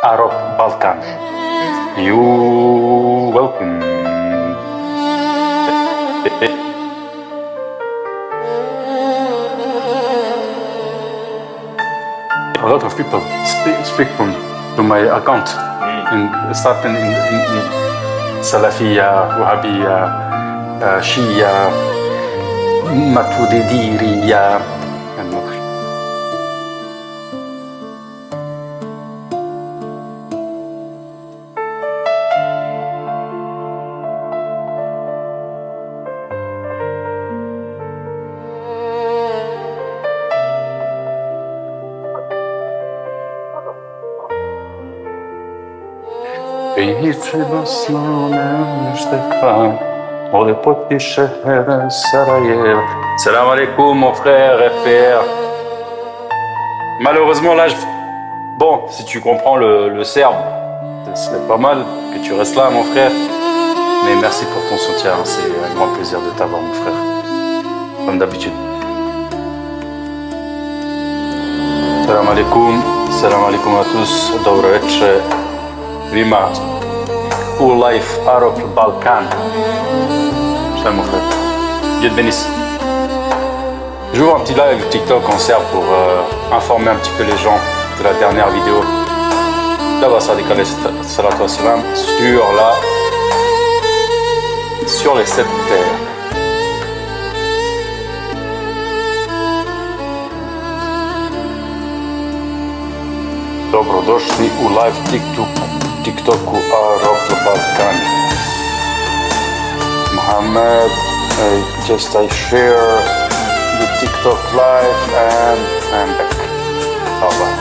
Arab Balkan. You welcome. A lot of people speak to my account starting in Salafiyya, Wahhabiyya, Shia, Maturidiyya. Salam alaikum mon frère et père. Malheureusement là, bon, si tu comprends le serbe, ce serait pas mal que tu restes là mon frère. Mais merci pour ton soutien, c'est un grand plaisir de t'avoir mon frère. Comme d'habitude. Salam alaikum à tous, dobro večer. Vima, Cool Life, Arab, Balkan. Salut mon frère. Dieu te bénisse. J'ouvre un petit live TikTok en serbe pour informer un petit peu les gens de la dernière vidéo. D'abord, Sadiq alayhi salatu wassalam sur les 7 terres. Dobrodošli u live TikToku Arab Balkan. Mohammed, I share the TikTok live and I'm back. Allah.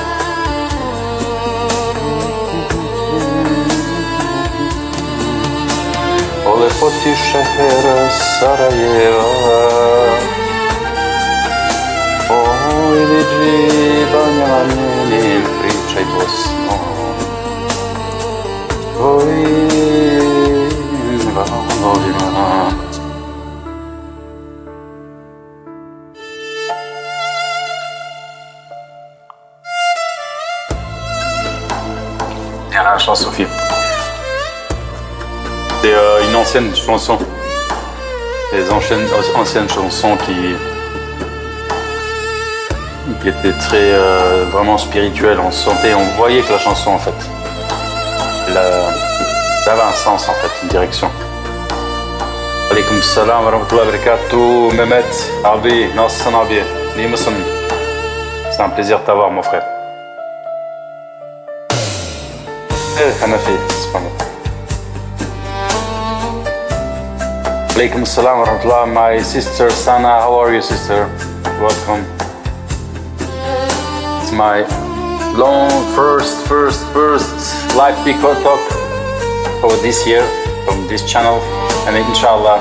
O lepoti šeher Sarajeva, o vidi Banja njenim pričaj Bosno. La chanson film. C'est une ancienne chanson. Les anciennes chansons qui étaient très vraiment spirituelles. On sentait, on voyait que la chanson en fait, ça avait un sens en fait, une direction. Alaykoum salam wa rahmatullahi wa barakatuh. Mehmet, Abi, Nassan Abi, Nimasan. C'est un plaisir de t'avoir mon frère. Hanafi, Alaykum salam wa rahmatullah, my sister Sana. How are you, sister? Welcome. It's my long first live TikTok for this year from this channel, and inshallah,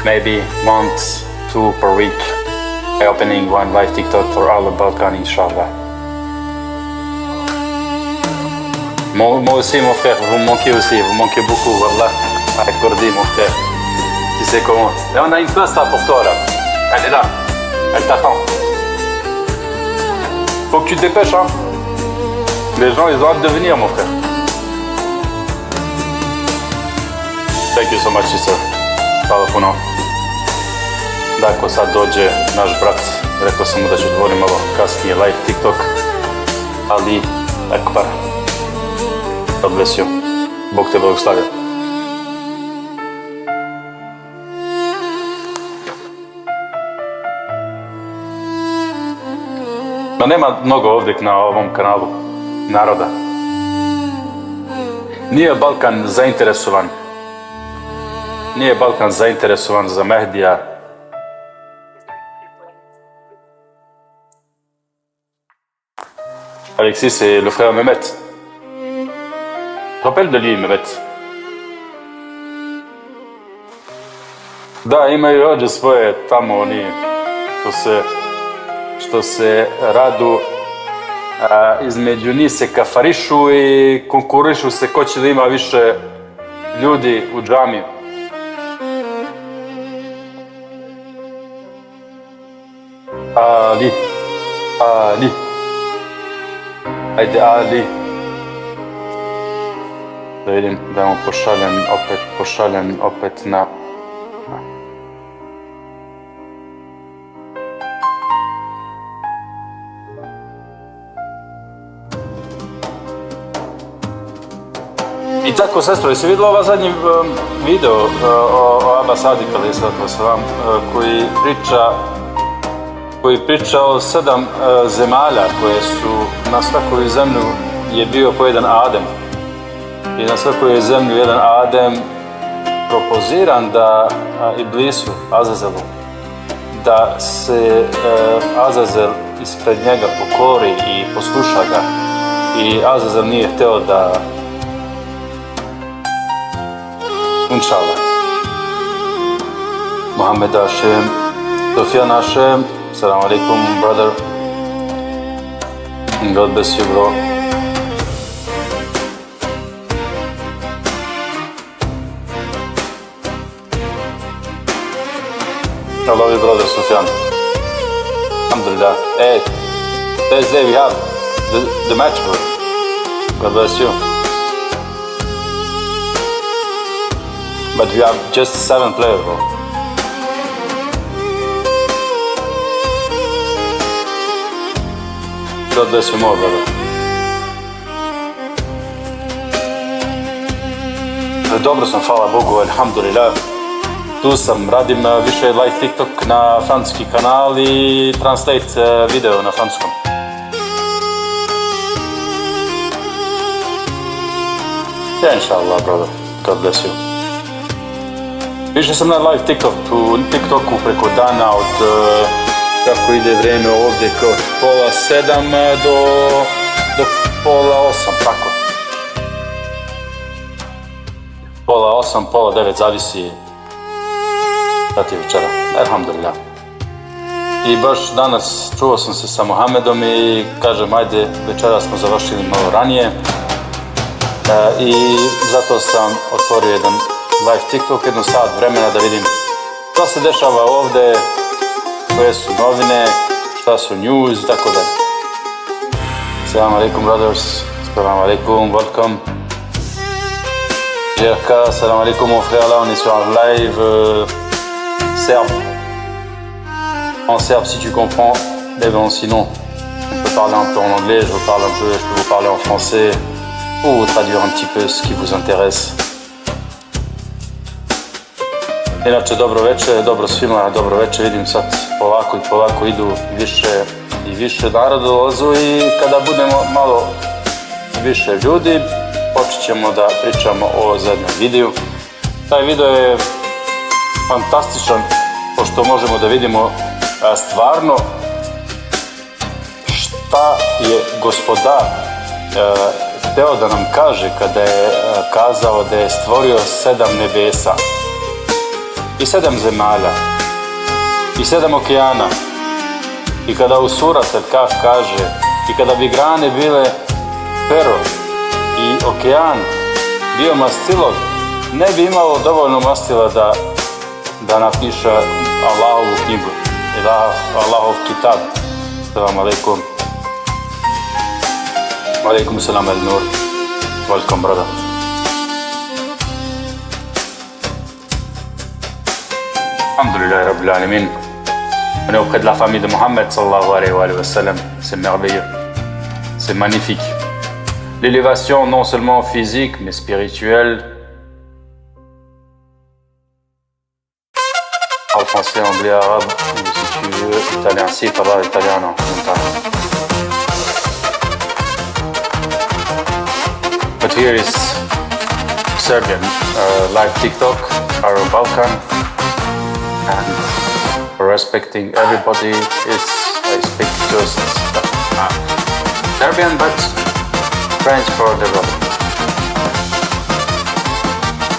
maybe 1-2 per week, opening one live TikTok for Arab Balkan, inshallah. Moi aussi mon frère, vous me manquez aussi, vous manquez beaucoup, wallah, accordé mon frère, tu sais comment. Et on a une place là pour toi là, elle est là, elle t'attend. Faut que tu te dépêches hein, les gens ils ont hâte de venir mon frère. Thank you so much sister, hvala puno. Da ako sad dođe naš brat, rekao sam mu da ću otvorim malo kasnije live TikTok, Ali Akbar. God bless you. Bog te blagoslavio. No nema mnogo ovdje na ovom kanalu naroda. Nije Balkan zainteresovan za Mehdija. Alexis, c'est le frère Mehmet. Rappelle de lui, Mehmet. Da, imaju rođe svoje tamo, oni što se radu, između njih se kafarišu i konkurišu se ko će da ima više ljudi u džamiju. Ali. Ajde Ali. Da vidim da mu pošaljem opet na... I tako, sestro, jesi vidjela ovaj zadnji video o Abbas Adiq, ali koji priča o 7 zemalja koje su na svakoj zemlju je bio po jedan Adem. I na svakoj zemlji jedan Adem propoziran da Iblisu, Azazelu, da se Azazel ispred njega pokori i posluša ga. I Azazel nije hteo da Inšallah. Mohamed Hashem, Sofia Hashem, Assalamu alaikum, brother. God bless you, bro. I love you, brother Sufyan. Alhamdulillah. Hey, Thursday we have the match, bro. God bless you. But we have just 7 players, bro. God bless you more, brother. Dobro sam, hvala Bogu, alhamdulillah. Tu sam, radim više live TikTok na francuski kanal i translate video na francuskom. Ja, inshallah, brother. God bless you. Više sam na live TikToku preko dana od kako ide vrijeme ovdje od 6:30 do 7:30, tako. 8:30, 8:30, zavisi kad je večera. Alhamdulillah. I baš danas čuo sam se sa Mohamedom i kažem ajde večera smo završili malo ranije i zato sam otvorio jedan live TikTok, 1 sat vremena da vidim šta se dešava ovdje, koje su novine, šta su news i tako dalje. Assalamu alaikum brothers, assalamu alaikum, welcome. Jerka, assalamu alaikum mon frère, là on est sur un live serbe. En serbe si tu comprends, mais bon sinon on peut parler un peu en anglais, je peux vous parler en français ou vous traduire un petit peu ce qui vous intéresse. Inače, dobro večer, dobro svima, dobro večer, vidim sad polako idu više narodu dolazu i kada budemo malo više ljudi, počet ćemo da pričamo o zadnjem videu. Taj video je fantastičan, pošto možemo da vidimo stvarno šta je Gospodar hteo da nam kaže kada je kazao da je stvorio 7 nebesa i 7 zemalja i 7 okeana. I kada u Surat Al-Kahf kaže i kada bi grane bile pero i okean bio mastilog, ne bi imalo dovoljno mastila da napiše Allahovu knjigu, Allahov kitab. Assalamu alaikum. Alaikum salam al-nur. Welcome, brother. Alhamdulillah Rabbil Alamin. On est auprès de la famille de Mohammed sallallahu alayhi wa sallam. C'est merveilleux. C'est magnifique. L'élévation non seulement physique mais spirituelle. Parle français, anglais, arabe, ou si tu veux, italien. Si, parla italiano. But here is Serbian live TikTok, Arab Balkan, and for respecting everybody, I speak just Serbian, but French for the brother.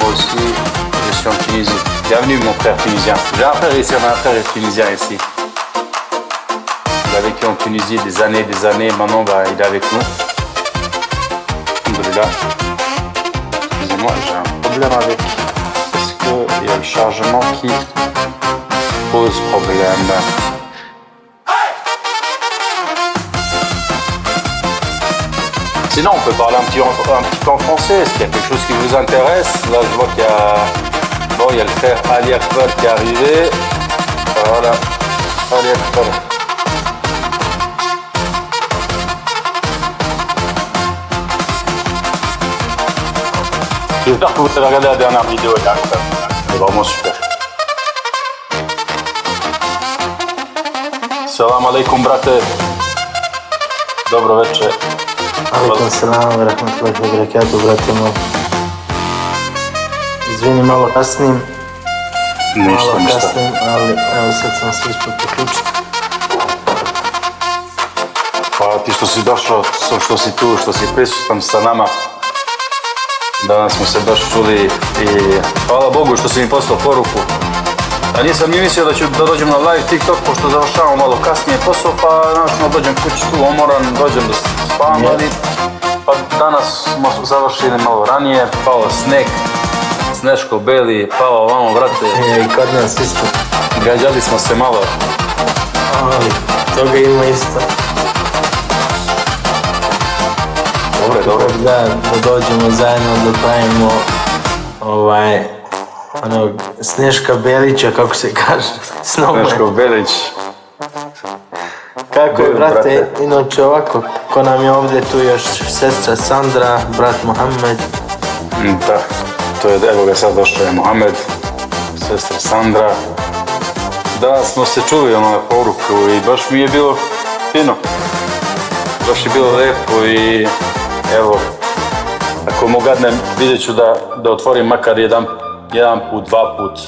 Moi aussi, je suis en Tunisie. Bienvenue mon frère tunisien. J'ai un frère ici, on a un frère tunisien ici. Il a vécu en Tunisie des années, maintenant il est avec nous. Alhamdulillah. Excusez-moi, j'ai un problème avec... Parce qu'il y a le chargement qui pose problème. Sinon, on peut parler un petit peu en français. Est-ce qu'il y a quelque chose qui vous intéresse? Là, je vois qu'il y a... Bon, il y a le frère Ali Akbar qui est arrivé. Voilà, Ali Akbar. J'espère que vous avez regardé la dernière vidéo, c'est vraiment super. Salam alaikum, brate. Dobro večer. Alaikum salam, rahmatullahi wa barakatuh, brate moj. Izvini, malo kasnim. Ništa. Ali evo sad sam se uspio priključiti. Hvala ti što si došao, što si tu, što si prisutan sa nama. Danas smo se baš čuli i hvala Bogu što si mi poslao poruku. A nisam ni mislio da dođem na live TikTok, pošto završavam malo kasnije posao, pa naravno dođem kući tu umoran, dođem da spavam, ali pa danas smo završili malo ranije, pao sneg, sneško beli, pao ovamo, vrate. I kod nas isto. Gađali smo se malo. Ali toga ima isto. Dobre. Da dođemo zajedno da pravimo Sneška Belića, kako se kaže, snowman. Sneško Belić. Kako je, brate, inače ovako, ko nam je ovdje tu još sestra Sandra, brat Mohamed. Da, to je, evo ga sad došao je Mohamed, sestra Sandra. Da, smo se čuli na poruku i baš mi je bilo fino. Baš je bilo lijepo i evo, ako mogadnem, vidjet ću da otvorim makar jedan put, dva put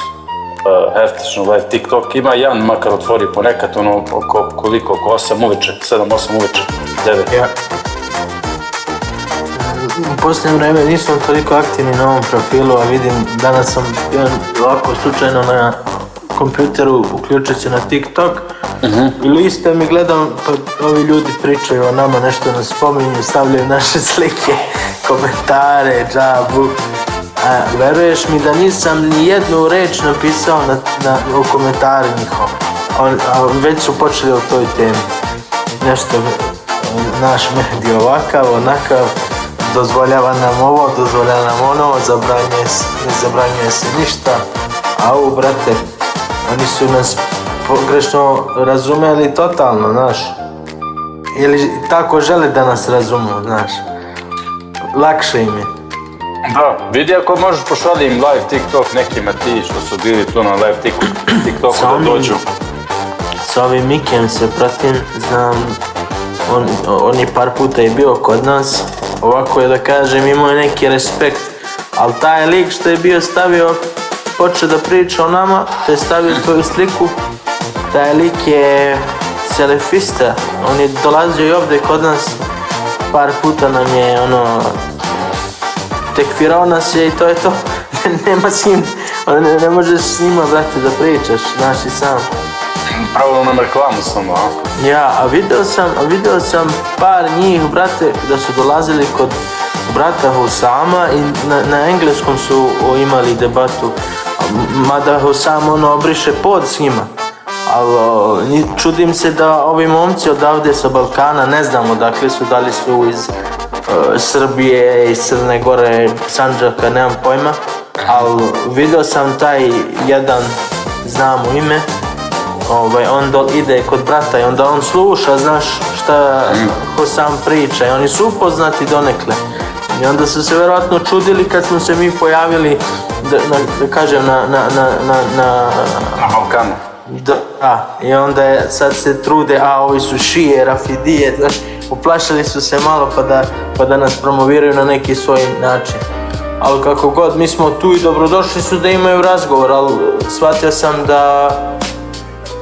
heftično live TikTok. Ima jedan makar otvori ponekad, oko 8 uveče, 7-8 uveče, 9. Ja. U posljednje vreme nisam toliko aktivni na ovom profilu, a vidim, danas sam bio ovako slučajno na kompjuteru uključit se na TikTok. I liste mi gledam, pa ovi ljudi pričaju o nama, nešto nas spominju, stavljaju naše slike, komentare, džabu. A veruješ mi da nisam ni jednu reč napisao u komentari njihov. A već su počeli o toj temi. Nešto, naš medij ovakav, onakav, dozvoljava nam ovo, dozvoljava nam ono, ne zabranjuje se ništa. A ovo, brate, oni su nas pogrešno razumeli totalno, znaš. Ili tako žele da nas razumu, znaš. Lakše im je. Da, vidi ako možeš pošalji im live TikTok nekima ti što su bili tu na live TikToku da dođu. S ovim Mikem se pratim, znam, on je par puta i bio kod nas. Ovako je da kažem, imao je neki respekt. Ali taj lik što je bio stavio, počeo da priča o nama, te je stavio tvoju sliku. Taj lik je selefista, on je dolazio i ovdje kod nas, par puta nam je tekfirao nas je i to je to. Nema s njim, ne možeš s njima, brate, da pričaš, znaš i sam. Pravo na reklamu samo, a? Ja, a video sam par njih, brate, da su dolazili kod brata Husama i na engleskom su imali debatu. Mada Husam obriše pod s njima. Ali čudim se da ovi momci odavde sa Balkana, ne znam odakle su, da li su iz Srbije, iz Crne Gore, Sandžaka, nemam pojma. Ali vidio sam taj jedan, znam u ime, on ide kod brata i onda on sluša, znaš šta Husam priča i oni su upoznati donekle. I onda su se vjerojatno čudili kad smo se mi pojavili, da kažem, na Balkanu. Da, i onda sad se trude, ovi su šije, rafidije, znaš, uplašili su se malo pa da nas promoviraju na neki svoj način. Ali kako god, mi smo tu i dobrodošli su da imaju razgovor, ali shvatio sam da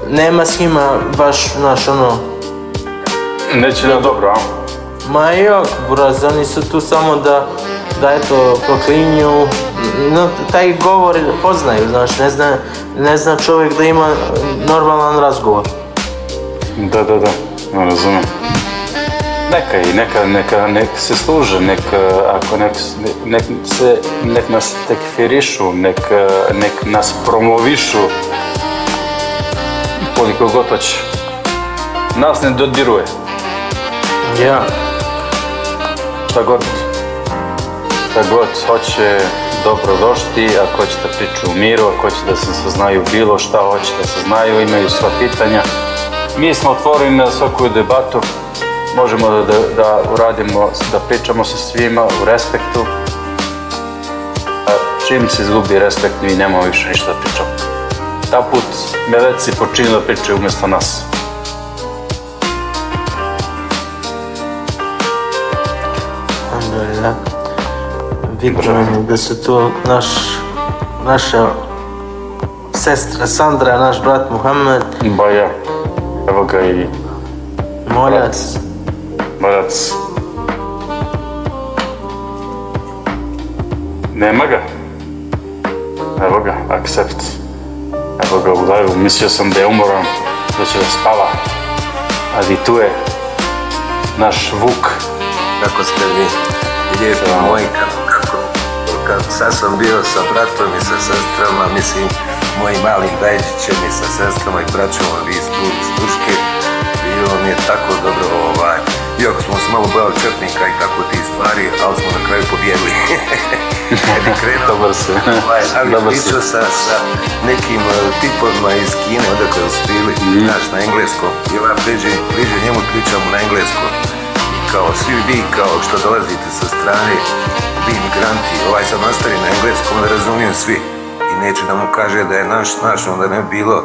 nema s njima baš, znaš, Neće nam dobro, a? Ma jok, buraz, oni su tu samo da eto, proklinju, taj govor poznaju, znaš, ne zna čovjek da ima normalan razgovor. Da, ne razumijem. Neka se služe, nek nas tekfirišu, nek nas promovišu, koliko god hoće. Nas ne dodiruje. Ja. šta god hoće, dobro došli, ako hoćete priču u miru, ako hoće da se saznaju bilo šta, hoće da se znaju, imaju sva pitanja. Mi smo otvoreni na svaku debatu, možemo da uradimo, da pričamo sa svima u respektu. Čim se izgubi respekt, mi nemamo više ništa da pričamo. Ta put meleci počinju da pričaju umjesto nas. Alhamdulillah. Vidim da se tu naša sestra Sandra, naš brat Muhammed. Ba ja, evo ga i Moljac. Moljac. Nema ga. Evo ga, accept. Evo ga u live, mislio sam da je umoran, da će da spava. Ali tu je naš Vuk. Kako ste vi lijepi moji, kako sad sam bio sa bratom i sa sestrama, mislim, mojim malim Dajđićem i sa sestrama i braćom iz Turske. Bilo mi je tako dobro, iako smo se malo bojali četnika i tako ti stvari, ali smo na kraju pobjedili. Dobar si. Ali pričao sa nekim tipovima iz Kine, odakle su bili, znaš, na engleskom. I priđe njemu pričamo na engleskom. Kao svi vi, kao što dolazite sa strane, vi migranti, sad nastavi na engleskom, da razumiju svi. I neće da mu kaže da je naš, onda ne bi bilo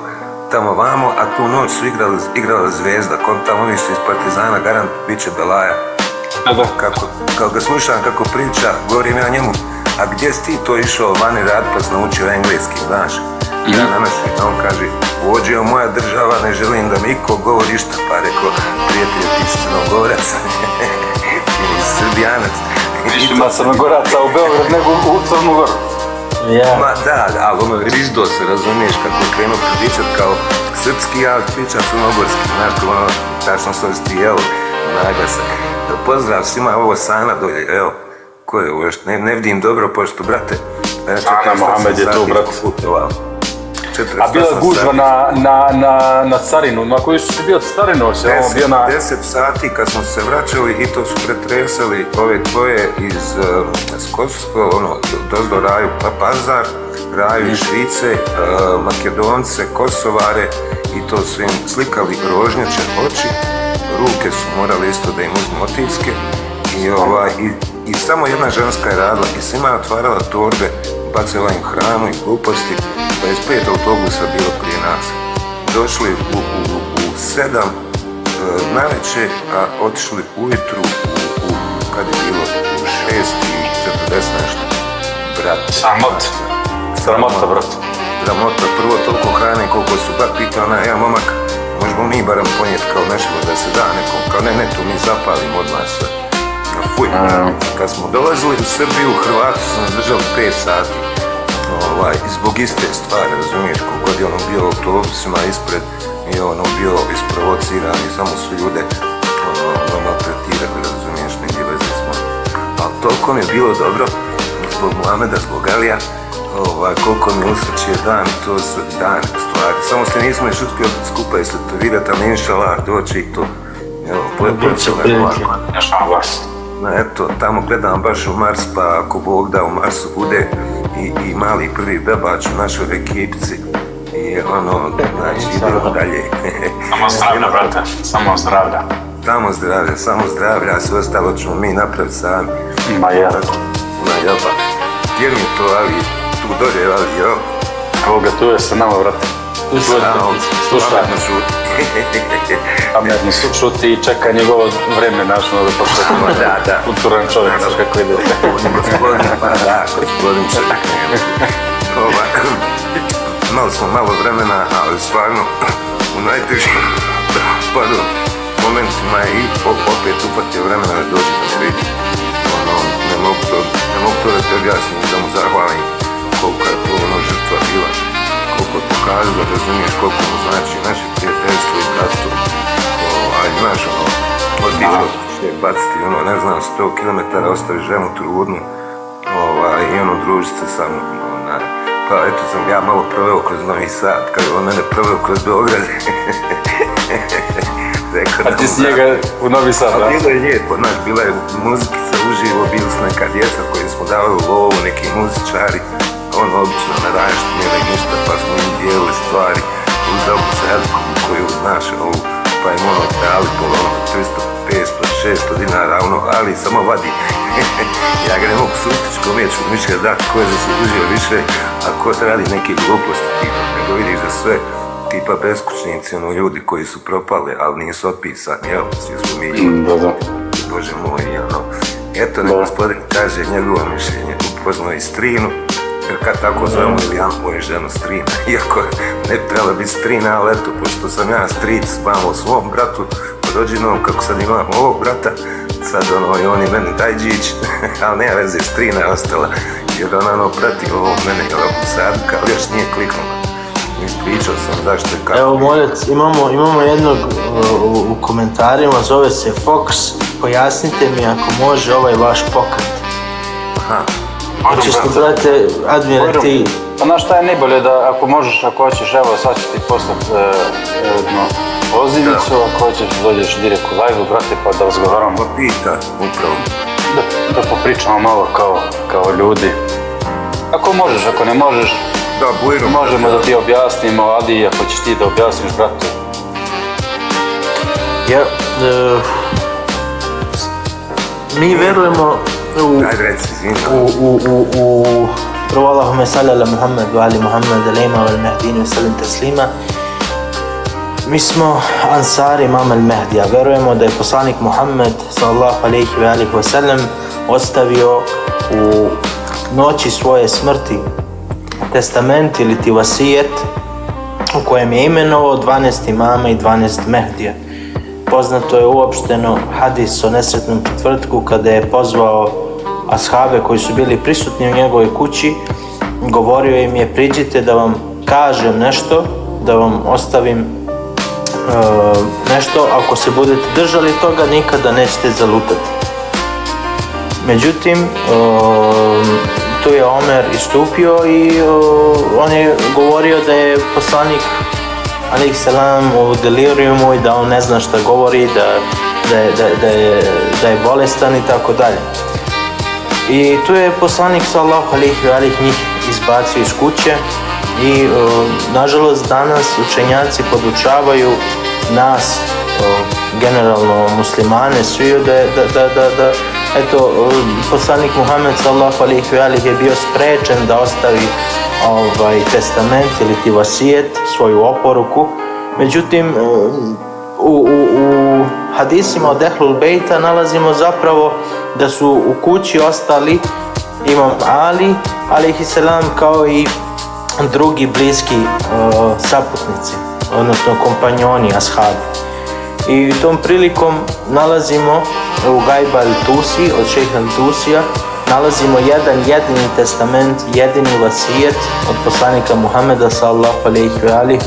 tamo vamo, a tu noć su igrala Zvezda, tamo oni su iz Partizana, garant, bit će belaja. Kako ga slušam kako priča, govorim ja njemu, a gdje si ti to išao vani rad pa si naučio engleski, znaš? Ja a on kaže, ovdje je moja država, ne želim da mi iko govori išta, pa rekao, prijatelj, ti si Crnogorac, ti si Srbijanac. Više ima Crnogoraca u Beograd nego u Crnogoru. Ma da, ali ono riždo se, razumiješ, kako je krenuo pričat kao srpski, ja pričam crnogorski, znaš, ono, tačno se ti, evo, naglasak. Pozdrav svima, ovo Sana dolje, evo, ko je ovo još, ne vidim dobro, pošto, brate, Ana Mohamed je tu, brate. A bila je gužva na carinu, na koju su bio carinu, se ovo bio na... 10 sati kad smo se vraćali i to su pretresali ove tvoje iz Skotsko, dozdo Raju Pazar, Raju iz Švice, Makedonce, Kosovare i to su im slikali rožnjače oči, ruke su morali isto da im uzmu otiske i samo jedna ženska je radila i svima je otvarala torbe, bacila im hranu i gluposti, 25 autobusa bilo prije nas. Došli u 7 navečer, a otišli ujutru kad je bilo u 6:40 nešto. Brat. Sramota, brat. Sramota, prvo toliko hrane koliko su bar pitao ja momak, možemo mi barem ponijeti kao nešto da se da nekom, kao ne, tu mi zapalimo odmah sve. Fuj, kad smo dolazili u Srbiju, Hrvati su nas držali 5 sati. Zbog iste stvari, razumiješ, kogod je ono bio u autobusima ispred i ono bio isprovociran i samo su ljude maltretirali, razumiješ, negdje veze smo. Ali toliko mi je bilo dobro, zbog Muhameda, zbog Alija, koliko mi usrećio dan, to su dan stvari. Samo se nismo još uspjeli skupa istetovirati, ali inšalah doći i to. Evo, eto, tamo gledam baš u Mars, pa ako Bog da u Marsu bude i mali prvi bebač u našoj ekipici i znači idemo dalje. Samo zdravlja, brate, samo zdravlja. Samo zdravlja, a sve ostalo ćemo mi napraviti sami. Ma ja. Gdje mi to, ali tu dolje, ali jo. Evo ga, tu je sa nama, brate. Slušaj. Pametno šuti i čeka njegovo vreme, našno da počne. Da. Kulturan čovjek, znaš kako ide. Gospodin čovjek. Imali smo malo vremena, ali stvarno u najtežim momentima i opet upatio vremena da dođe da me vidi. Ne mogu to da te objasnim, da mu zahvalim koliko je to žrtva bila. Koliko je pokazalo, razumiješ koliko mu znači naše prijateljstvo i bratstvo. Znaš, otići baciti, ne znam, 100 km, ostavi ženu trudnu i družiti se sa mnom. Pa eto sam ja malo proveo kroz Novi Sad, kad je on mene proveo kroz Beograd. rekao A ti si njega u Novi Sad, da? Bilo je lijepo, znaš, bila je muzikica uživo, bili su neka djeca koji smo davali u lovu, neki muzičari, obično na raštu nije ništa, pa smo im dijelili stvari, uzeli sedku koju, znaš, pa im dali po 300, 500, 600 dinara, ali samo vadi. Ja ga ne mogu sustići ko meću, mišlja dati ko je zaslužio više, a ko radi neke gluposti, tipa, nego vidiš da sve tipa beskućnici, ljudi koji su propali, ali nisu otpisani, jel, svi smo mi ljudi. Bože moj, Eto, ne gospodin kaže njegovo mišljenje, upoznao i strinu, jer kad tako zovemo Ilijanu moju ženu strina, iako ne bi trebala biti strina, ali eto, pošto sam ja stric, mamo svom bratu, pod rođenom, kako sad imam ovog brata, sad i on je meni dajđić, ali nema veze, strina je ostala, jer ona prati ovo mene, ovako sadka, ali još nije kliknula. Ispričao sam zašto je kako. Evo Moljec, imamo jednog u komentarima, zove se Fox, pojasnite mi ako može ovaj vaš pokret. Aha. Hoćeš ti, brate, Admire, ti... Pa znaš šta je najbolje da ako možeš, ako hoćeš, evo sad ću ti poslati jednu pozivnicu, ako hoćeš dođeš direkt u live-u, brate, pa da razgovaramo. Pa pita, upravo. Da popričamo malo kao ljudi. Ako možeš, ako ne možeš, možemo da ti objasnimo, ali ako ćeš ti da objasniš, brate. Ja, mi verujemo u prvo Allahumme salli ala Muhammed wa ali Muhammed alejma wal Mehdini wa sallim taslima. Mi smo ansari imama al-Mehdija. Verujemo da je poslanik Muhammed sallallahu alejhi wa alihi wa sallam ostavio u noći svoje smrti testament ili ti vasijet u kojem je imenovao 12 imama i 12 Mehdija. Poznato je uopšteno hadis o nesretnom četvrtku kada je pozvao ashabe koji su bili prisutni u njegovoj kući, govorio im je priđite da vam kažem nešto, da vam ostavim nešto, ako se budete držali toga nikada nećete zalutati. Međutim, tu je Omer istupio i on je govorio da je poslanik alejhi selam u delirijumu i da on ne zna šta govori, da je bolestan i tako dalje. I tu je poslanik sallallahu alejhi ve alihi njih izbacio iz kuće i nažalost danas učenjaci podučavaju nas, generalno muslimane, svi da eto, poslanik Muhammed sallallahu alejhi ve alihi je bio sprečen da ostavi testament ili ti vasijet, svoju oporuku. Međutim, u hadisima od Ehlul Bejta nalazimo zapravo da su u kući ostali imam Ali alejhi selam kao i drugi bliski saputnici, odnosno kompanjoni, ashabi. I tom prilikom nalazimo u Gajb al-Tusi od šejha al-Tusija nalazimo jedan jedini testament, jedini vasijet od poslanika Muhameda sallallahu alejhi ve alihi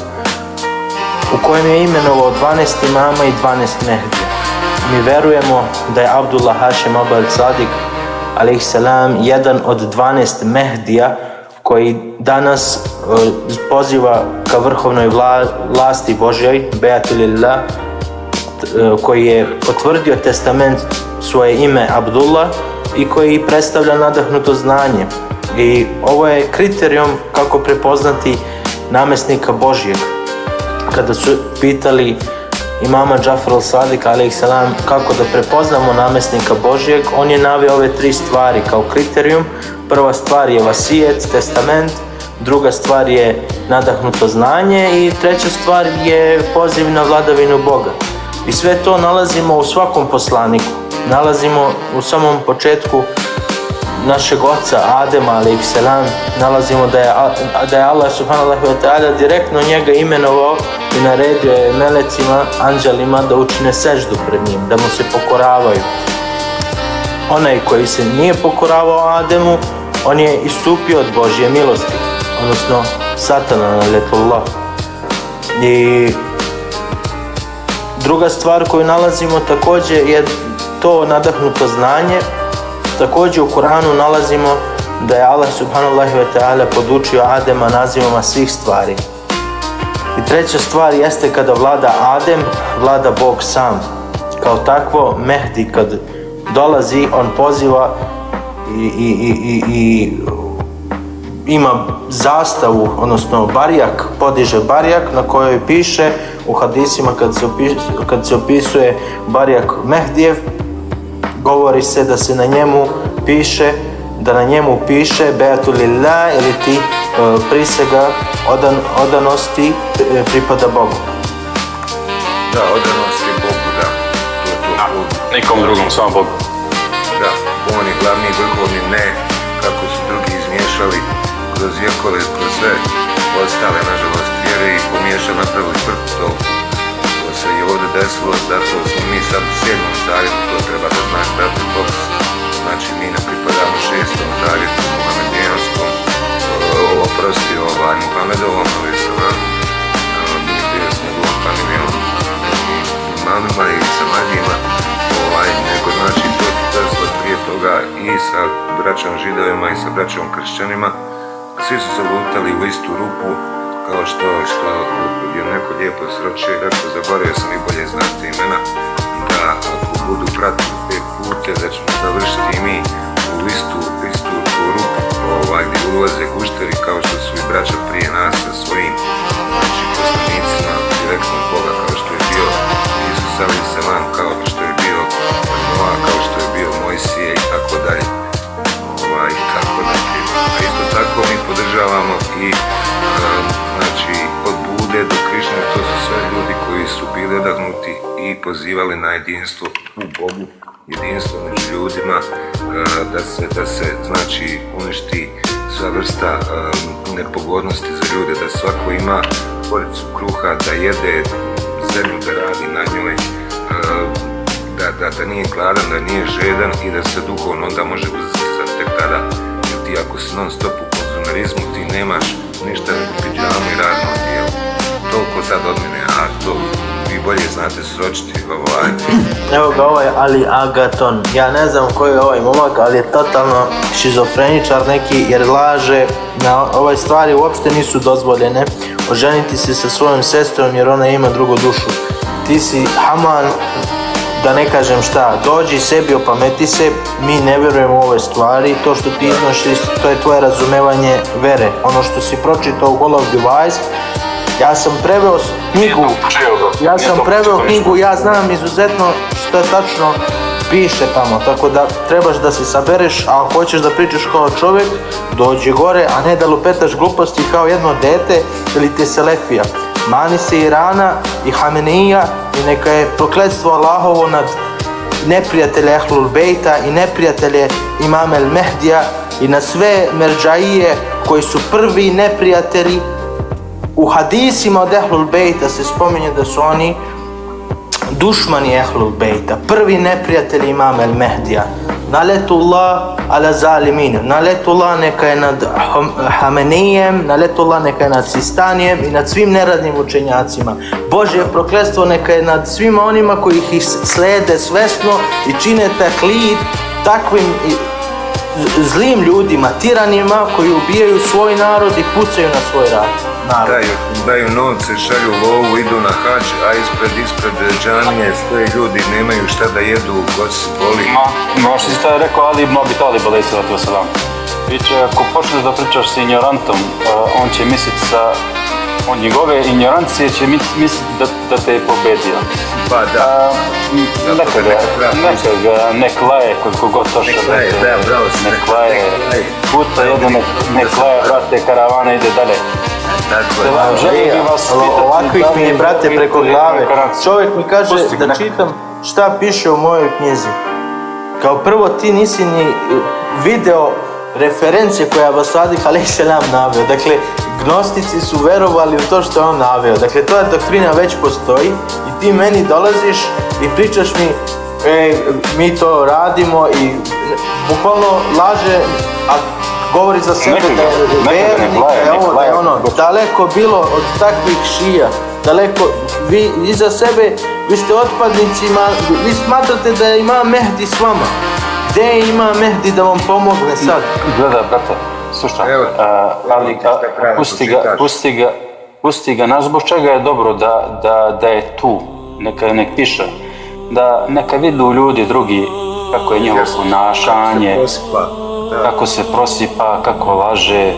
u kojem je imenovao 12 imama i 12 Mehdija. Mi verujemo da je Abdullah Hašim Abal Sadik alejhi selam jedan od 12 Mehdija koji danas poziva ka vrhovnoj vlasti Božjoj, Beatu lillah, koji je potvrdio testament svoje ime Abdullah i koji predstavlja nadahnuto znanje. I ovo je kriterijum kako prepoznati namjesnika Božjeg. Kada su pitali imama Džafar al-Sadik alejhi selam kako da prepoznamo namjesnika Božjeg, on je naveo ove 3 stvari kao kriterijum. Prva stvar je vasijet, testament, druga stvar je nadahnuto znanje i treća stvar je poziv na vladavinu Boga. I sve to nalazimo u svakom poslaniku. Nalazimo u samom početku našeg oca Adema alejhi selam, nalazimo da je Allah subhanahu wa ta'ala direktno njega imenovao i naredio je melecima, anđelima da učine seždu pred njim, da mu se pokoravaju. Onaj koji se nije pokoravao Ademu, on je istupio od Božje milosti, odnosno satana naletullah. I druga stvar koju nalazimo također je to nadahnuto znanje. Također u Kur'anu nalazimo da je Allah subhanahu wa ta'ala podučio Adema nazivama svih stvari. I treća stvar jeste kada vlada Adem, vlada Bog sam. Kao takvo, Mehdi kad dolazi, on poziva i ima zastavu, odnosno barijak, podiže barijak na kojoj piše u hadisima kad se opisuje barijak Mehdijev, govori se da se na njemu piše Beatu lillah ili ti prisega odanosti pripada Bogu. Da, odanosti Bogu, da. Nikom drugom, samo Bogu. Da, on je glavni vrhovni, ne kako su drugi izmiješali kroz vjekove, kroz sve ostale, nažalost, vjere i pomiješali, napravili frku toliko. To se je ovdje desilo, zato smo mi sad u 7. zavjetu, to treba da znaš, brate Boks. Znači, mi ne pripadamo 6. zavjetu, Muhamedijanskom, oprosti, Muhamedovom, ali se vam, mi bio s njegovom familijom, imamima i sa magijima, nego znači to ti desilo prije toga i sa braćom židovima i sa braćom kršćanima. Svi su se lutali u istu rupu, kao što je neko lijepo sročio i rekao, zaboravio sam i bolje znati imena, da ako budu pratili te pute, da ćemo završiti i mi u istu tu rupu, gdje ulaze gušteri, kao što su i braća prije nas sa svojim poslanicima direktno Boga, kao što je bio Isus alejhi selam, kao što je bio Noa, kao što je bio Mojsije i tako dalje. Tako naprijed. A isto tako mi podržavamo i znači od Bude do Krišne, to su sve ljudi koji su bili odahnuti i pozivali na jedinstvo u Bogu, jedinstvo među ljudima, da se znači uništi sva vrsta nepogodnosti za ljude, da svako ima poricu kruha, da jede zemlju, da radi na njoj, da nije gladan, da nije žedan i da se duhovno onda može uzeti tek tada. Jer ti ako si non stop u konzumerizmu, ti nemaš ništa nego pidžamu i radno odijelo. Toliko sad od mene, a to vi bolje znate sročiti. Evo ga ovaj Ali Agaton, ja ne znam koji je ovaj momak, ali je totalno šizofreničar neki jer laže, na ove stvari uopšte nisu dozvoljene. Oženiti se sa svojom sestrom jer ona ima drugu dušu. Ti si Haman, da ne kažem šta, dođi sebi, opameti se, mi ne vjerujemo u ove stvari, to što ti iznosiš, to je tvoje razumevanje vere. Ono što si pročitao u Golov Device, ja sam preveo knjigu, ja znam izuzetno što je tačno piše tamo, tako da trebaš da se sabereš, a ako hoćeš da pričaš kao čovjek, dođi gore, a ne da lupetaš gluposti kao jedno dete ili ti selefija. Mani se Irana i Hamenija i neka je prokletstvo Allahovo nad neprijatelje Ehlul Bejta i neprijatelje Imam el Mehdija i na sve merđaije koji su prvi neprijatelji. U hadisima od Ehlul Bejta se spominje da su oni dušmani Ehlul Bejta, prvi neprijatelji Imam el Mehdija. Naletullah ala zalimin, naletullah neka je nad Hamenijem, naletullah neka je nad Sistanijem i nad svim neradnim učenjacima. Božje prokletstvo neka je nad svima onima koji ih slede svesno i čine taklid takvim zlim ljudima, tiranima koji ubijaju svoj narod i pucaju na svoj narod. Daju novce, šalju lovu, idu na hađ, a ispred džamije stoje ljudi, nemaju šta da jedu, god se boli. Možeš ti šta je rekao Ali ibn Abi Talib alejhi salatu vesselam. Viče, ako počneš da pričaš s ignorantom, on će misliti od njegove ignorancije će misliti da te je pobedio. Pa da. Nek laje koliko god to što je. Nek laje. Puta jedno nek laje, brate, karavana ide dalje. Ovakvih mi je, brate, preko glave. Čovjek mi kaže da čitam šta piše u mojoj knjizi. Kao prvo, ti nisi ni video referencije koje je Abasadik alejhi selam naveo. Dakle, gnostici su verovali u to što je on naveo. Dakle, to je doktrina već postoji i ti meni dolaziš i pričaš mi mi to radimo i bukvalno laže, a govori za sebe da je vernik, da je ono, daleko bilo od takvih šija, daleko, vi iza sebe, vi ste otpadnici, vi smatrate da ima Mehdi s vama. Gdje ima Mehdi da vam pomogne sad? Gleda, brate, slušaj, ali pusti ga, pusti ga, znaš zbog čega je dobro da je tu, nek piše, da neka vidu ljudi drugi kako je njihovo ponašanje, kako se prosipa, kako laže.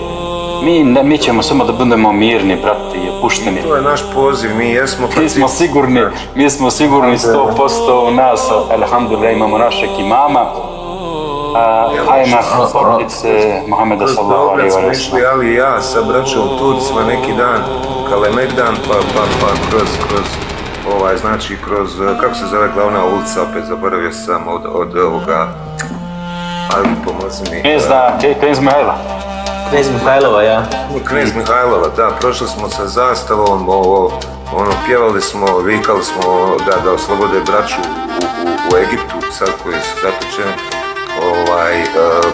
Mi ćemo samo da budemo mirni, brati, i opušteni. To je naš poziv, mi jesmo... Mi smo sigurni 100% u nas, alhamdulillah, imamo našeg imama, ajma porodice Muhameda sallallahu alaihi wa sallam. Dobro smo išli, ali ja sa braćom Turcima neki dan, Kalemegdan, pa kroz, kako se zove glavna ulica, opet zaboravio sam od ovoga, ali pomozi mi. Knez Mihajla. Knez Mihajlova, ja. Knez Mihajlova, da, prošli smo sa zastavom, pjevali smo, vikali smo da oslobode braću u Egiptu, sad koji su zatočeni,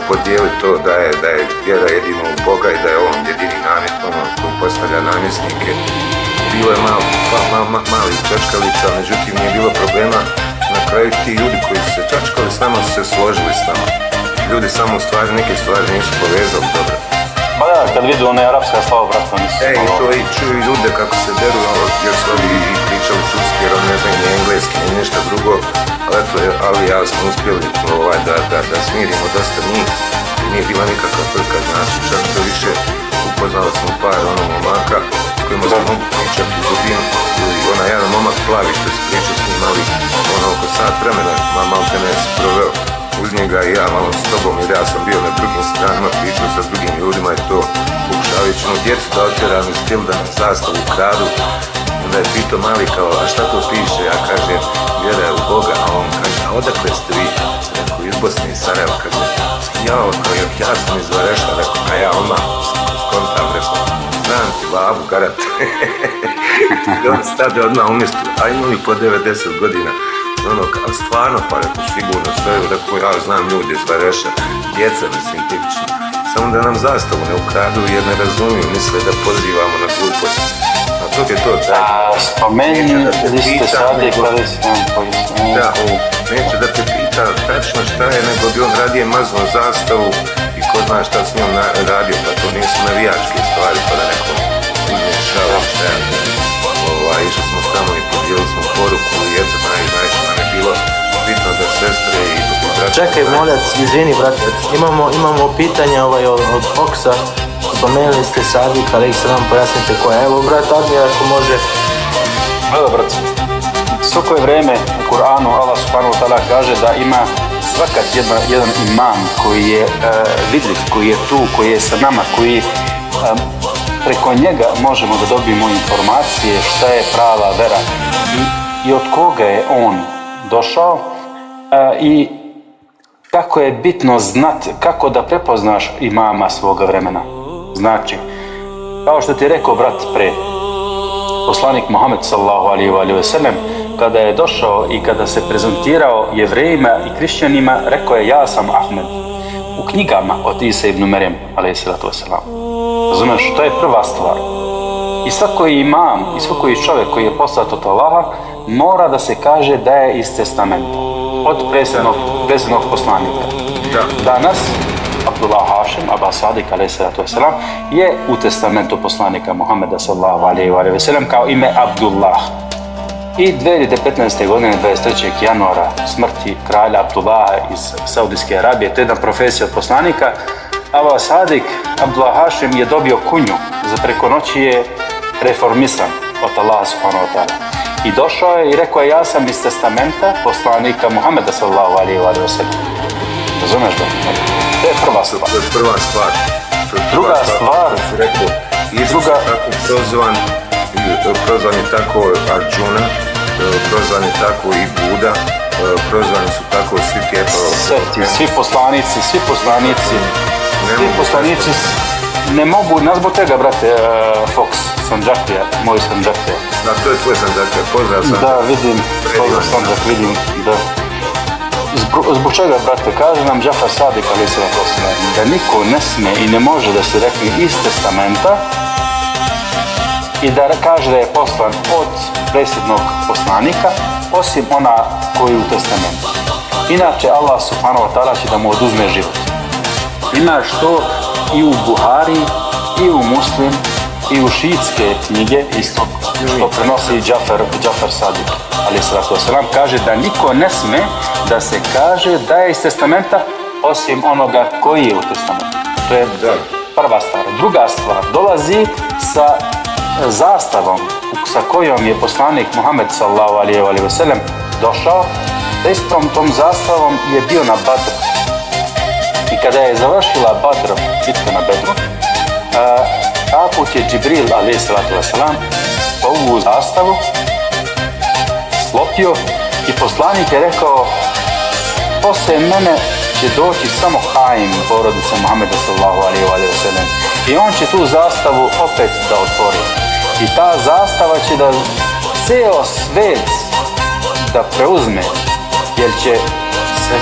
podijeli to da je vjera jedino u Boga i da je on jedini namjet, koji postavlja namjesnike. Bilo je mali čačkalica, međutim nije bilo problema. Na kraju ti ljudi koji su se čačkali s nama su se složili s nama. Ljudi samo neke stvari nisu povezali dobro. Ba da, kad vidu one arapska slava, brato, nisu... I to i čuju i ljude kako se deru, jer su ovi pričali turski, jer on ne zna ni engleski, ni ništa drugo. Ali ja smo uspjeli da smirimo dosta njih. Nije bila nikakva frka, znači čak što više upoznali smo par momaka kojima smo mogu pričati u dubinu. Jedan momak plavi što se pričao s njim, ali oko sat vremena malte ne si proveo uz njega i ja malo s tobom, jer ja sam bio na drugim stranama, pričao sa drugim ljudima i to pokušavajući djecu da otjeram iz stil da nam zastavu kradu. Onda je pitao mali kao, a šta to piše? Ja kažem, vjera je u Boga, a on kaže, a odakle ste vi? Rekao, iz Bosne i Sarajeva, kaže, ja sam iz Vareša, rekao, a ja odmah skontam, rekao, znam ti babu, garant. I on stade odmah umjesto, a imali po 90 godina. Ali stvarno, pa rekao, sigurno stoju, rekao, ja znam ljudi iz Vareša, djeca, mislim, tipično. Samo da nam zastavu ne ukradu jer ne razumiju, misle da pozivamo na glupost. A to je to, spomenuli ste Sadik al-Islam. Da, neće da te pita tačno šta je, nego bi on radije maznuo zastavu i ko zna šta s njom radio, pa to nisu navijačke stvari, pa da nekom izmješava šta je. Išli smo tamo i podijeli smo poruku i eto, najviše nam je bilo bitno da sestre i braće... Čekaj, moljac, izvini, brate, imamo pitanja od Foxa. Spomenuli ste Sadik al-Islam, pojasnite koja. Evo, brat Admir, ako može... Evo, brat, svako je vreme u Kur'anu Allah subhanahu wa ta'ala kaže da ima svakat jedan imam koji je vidljiv, koji je tu, koji je sa nama, koji preko njega možemo da dobijemo informacije šta je prava vera i od koga je on došao i kako je bitno znati kako da prepoznaš imama svoga vremena. Znači, kao što ti je rekao brat pre, poslanik Muhammed sallallahu alaihi wa sallam, kada je došao i kada se prezentirao Jevrejima i Hrišćanima, rekao je ja sam Ahmed. U knjigama od Isa ibn Merjem, alaihi salatu wasalam. Razumeš, to je prva stvar. I svako imam, i svako čovjek koji je poslat od Allaha, mora da se kaže da je iz testamenta, od predsjednog poslanika. Danas, Abdullah Hašim, Aba Sadik, alaihi salatu wasalam, je u testamentu poslanika Muhammeda sallallahu alaihi wa sallam kao ime Abdullah. I 2015. godine, 23. januara, smrti kralja Abdullaha iz Saudijske Arabije, to je jedna profesija od poslanika, Aba Sadik, Abdullah Hašim je dobio kunju, za preko noći je reformisan od Allaha subhanahu wa ta'ala. I došao je i rekao je ja sam iz testamenta poslanika Muhammeda sallallahu alaihi wa sallam. Razumeš da? To je prva stvar. To je prva stvar. Druga stvar. Druga tako prozvan je tako Arjuna, prozvan je tako i Buda, prozvani su tako svi poslanici ne mogu, nazbog tega, brate, Fox, Sanđaklija, moj Sanđaklija. Da, to je tvoj Sanđaklija, pozdrav Sanđaklija. Da, vidim, pozdrav Sanđak, vidim, da. Zbog čega, brate, kaže nam Džafar Sadik, ali se da niko ne smije i ne može da se rekne iz testamenta i da kaže da je poslan od predsjednog poslanika, osim ona koji je u testamentu. Inače, Allah subhanahu wa ta'ala će da mu oduzme život. Imaš to i u Buhari, i u Muslim, i u šiitske knjige, isto to prenosi i Džafer Sadik, ali salatu wasalam, kaže da niko ne sme da se kaže da je iz testamenta osim onoga koji je u testamentu. To je prva stvar. Druga stvar, dolazi sa zastavom sa kojom je poslanik Muhammed sallallahu alejhi ve sellem došao, da istom tom zastavom je bio na Badru. I kada je završila Badr, bitka na Bedru, ta put je Džibril alejhi salatu wasalam ovu zastavu sklopio i poslanik je rekao: poslije mene će doći samo Haim, porodica Muhammeda sallallahu alejhi ve sellem, i on će tu zastavu opet da otvori. I ta zastava će da ceo svet da preuzme, jer će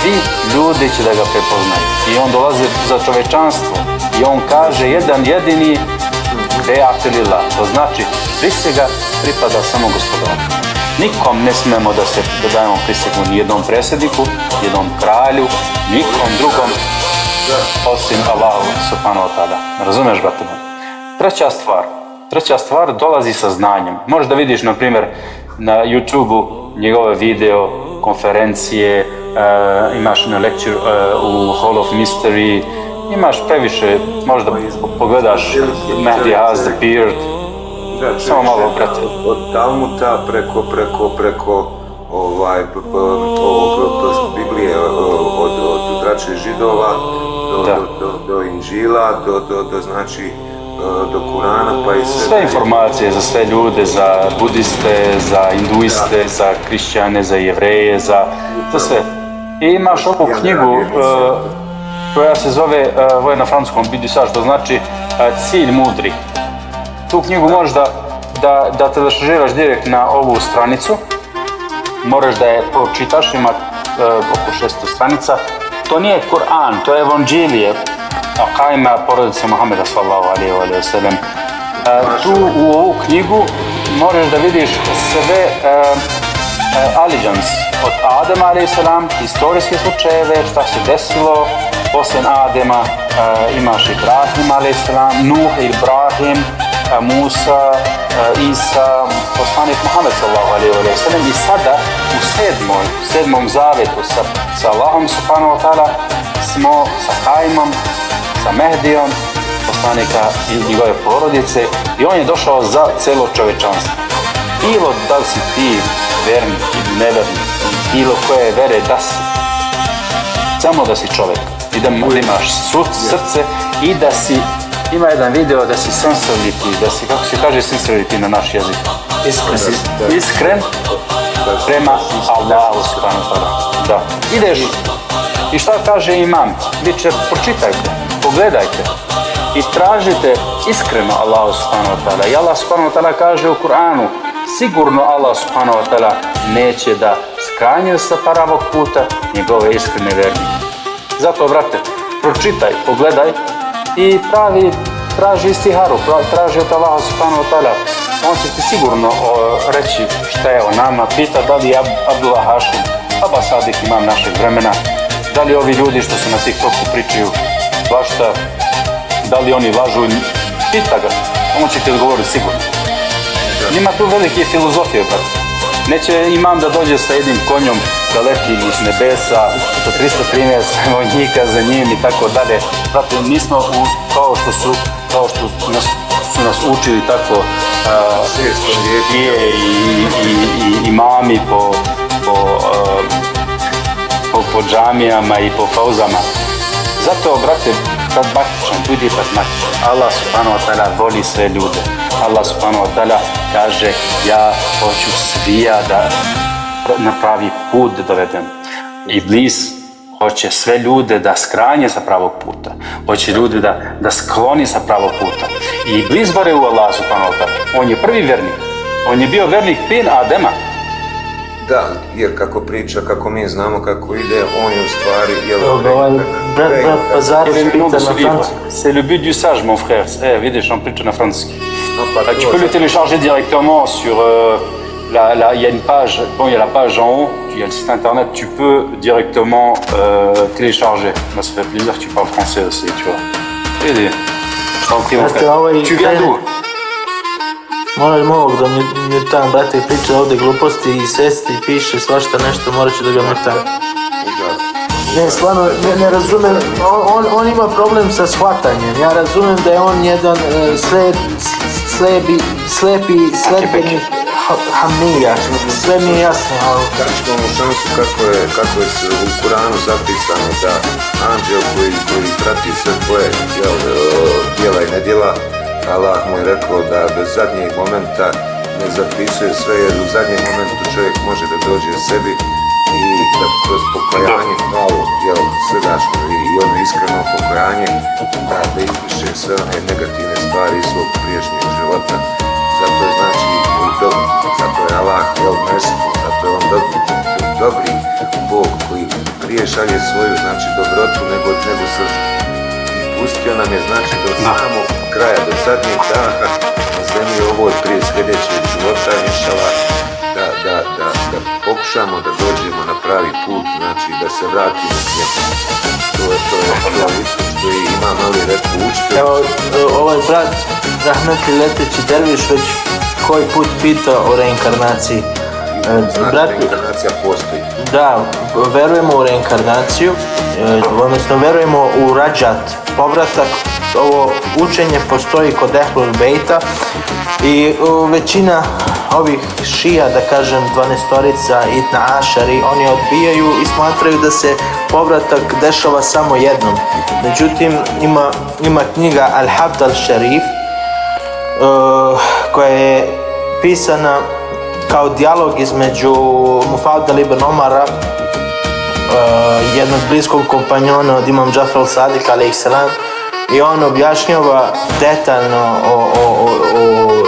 svi ljudi će da ga prepoznaju. I on dolazi za čovečanstvo i on kaže jedan jedini be'atilillah, to znači prisega pripada samo Gospodaru. Nikom ne smemo da dajemo prisegu ni jednom predsjedniku, jednom kralju, nikom drugom osim Allahu subhanahu wa ta'ala. Razumeš, brate moj? Treća stvar dolazi sa znanjem. Možeš da vidiš, na primjer, na YouTube-u njegove video, konferencije, imaš na lecture u Hall of Mystery, imaš previše, možda pogledaš Mehdi Has the Beard. Samo malo, brate. Od Talmuta preko Biblije, od braće Židova do Inđila, do Kurana, pa i sve informacije za sve ljude, za budiste, za hinduiste, za krišćane, za jevreje, za sve. I imaš ovu knjigu koja se zove, ovo je na francuskom Bidusage, to znači cilj mudri. Tu knjigu možeš da te zašažiraš direkt na ovu stranicu, moraš da je pročitaš, ima oko 600 stranica. To nije Kur'an, to je evanđelje Akaima porodice Muhammeda sallallahu alejhi ve sellem. Tu u ovu knjigu možeš da vidiš sve allegiance od Adema alejhi salam, historijske slučajeve, šta se desilo poslije Adema, imaš Ibrahim alejhi salam, Nuh, Ibrahim, Musa, Isa, poslanik Muhammed sallallahu alejhi ve sellem. I sada u sedmom zavetu sa Allahom subhanahu wa ta'ala smo sa Haimom, sa Mehdijom, poslanika i njegove porodice, i on je došao za celo čovečanstvo. Bilo da li si ti vernik ili nevernik, bilo koje vere da si, samo da si čovjek i da imaš srce i da si, ima jedan video da si sincerity, da si, kako se kaže sincerity na naš jezik? Iskren prema Allahu subhanahu wa ta'ala. Da. Ideš i šta kaže imam? Viče, pročitajte, pogledajte i tražite iskreno Allahu subhanahu wa ta'ala. I Allah subhanahu wa ta'ala kaže u Kur'anu, sigurno Allah subhanahu wa ta'ala neće da skranje sa pravog puta njegove iskrene vernike. Zato, brate, pročitaj, pogledaj i traži istiharu, traži od Allaha subhanahu wa ta'ala. On će ti sigurno reći šta je o nama, pita da li je Abdullah Hašim, Aba Sadik, imam našeg vremena, da li ovi ljudi što se na TikToku pričaju svašta, da li oni lažu, pita ga, on će ti odgovoriti sigurno. Nima tu velike filozofije, brate. Neće imam da dođe sa jednim konjom da leti iz nebesa, sa 313 vojnika za njim i tako dalje. Brate, nismo kao što su nas učili tako i imami po džamijama i po fauzama. Zato, brate, pragmatičan, budi pragmatičan. Allah subhanahu wa ta'ala voli sve ljude. Allah subhanahu wa ta'ala kaže, ja hoću svija da napravi put da dovedem. Iblis hoće sve ljude da skranje sa pravog puta. Hoće ljude da skloni sa pravog puta. I Iblis bare u Allah subhanahu wa ta'ala. On je prvi vernik. On je bio vernik prije Adema. Da, jer kako priča, kako mi znamo kako ide, on je u stvari... C'est le but du sage, mon frère. Vidiš, on priča na francuski. Tu peux le télécharger directement sur... il y a une page, bon, il y a la page en haut, il y a le site internet, tu peux directement télécharger. Moi, ça fait plaisir que tu parles français aussi, tu vois. Tu viens d'où? Moram ovog da mi tam, brate, priča ovdje gluposti i sesti i piše svašta nešto, morat ću da ga mutam. Ne, stvarno, ne razumem, on ima problem sa shvatanjem. Ja razumem da je on jedan slepeni hamnija, sve mi je jasno, ali... Daćemo mu šansu kako je u Kuranu zapisano da anđel koji prati sve tvoje djela i nedjela, Allah mu je rekao da bez zadnjeg momenta ne zapisuje sve, jer u zadnjem momentu čovjek može da dođe sebi i da kroz pokajanje malo, srdačno i ono iskreno pokajanje da izbriše sve one negativne stvari iz svog prijašnjeg života. Zato je znači zato je Allah merciful, zato je on dobri Bog koji prije šalje svoju znači dobrotu nego srđu. I pustio nam je znači do samog kraja, do zadnjeg daha na zemlji ovoj prije sljedećeg života, inšala, da pokušamo da dođemo na pravi put, znači da se vratimo k njemu. To je isto što ima mali red učitelj. Evo, ovaj brat Rahmetli Leteći Derviš već koji put pita o reinkarnaciji. Znači, reinkarnacija postoji. Da, verujemo u reinkarnaciju, odnosno verujemo u rađat, povratak. Ovo učenje postoji kod Ehlul Bejta i većina ovih šija, da kažem 12-torica, Itna Ašari, oni odbijaju i smatraju da se povratak dešava samo jednom. Međutim, ima knjiga Al-Habd al-Sharif koja je pisana kao dijalog između Mufaddal ibn Omara, jednog bliskog kompanjona od Imam Džafar al-Sadiq a.s. i on objašnjava detaljno o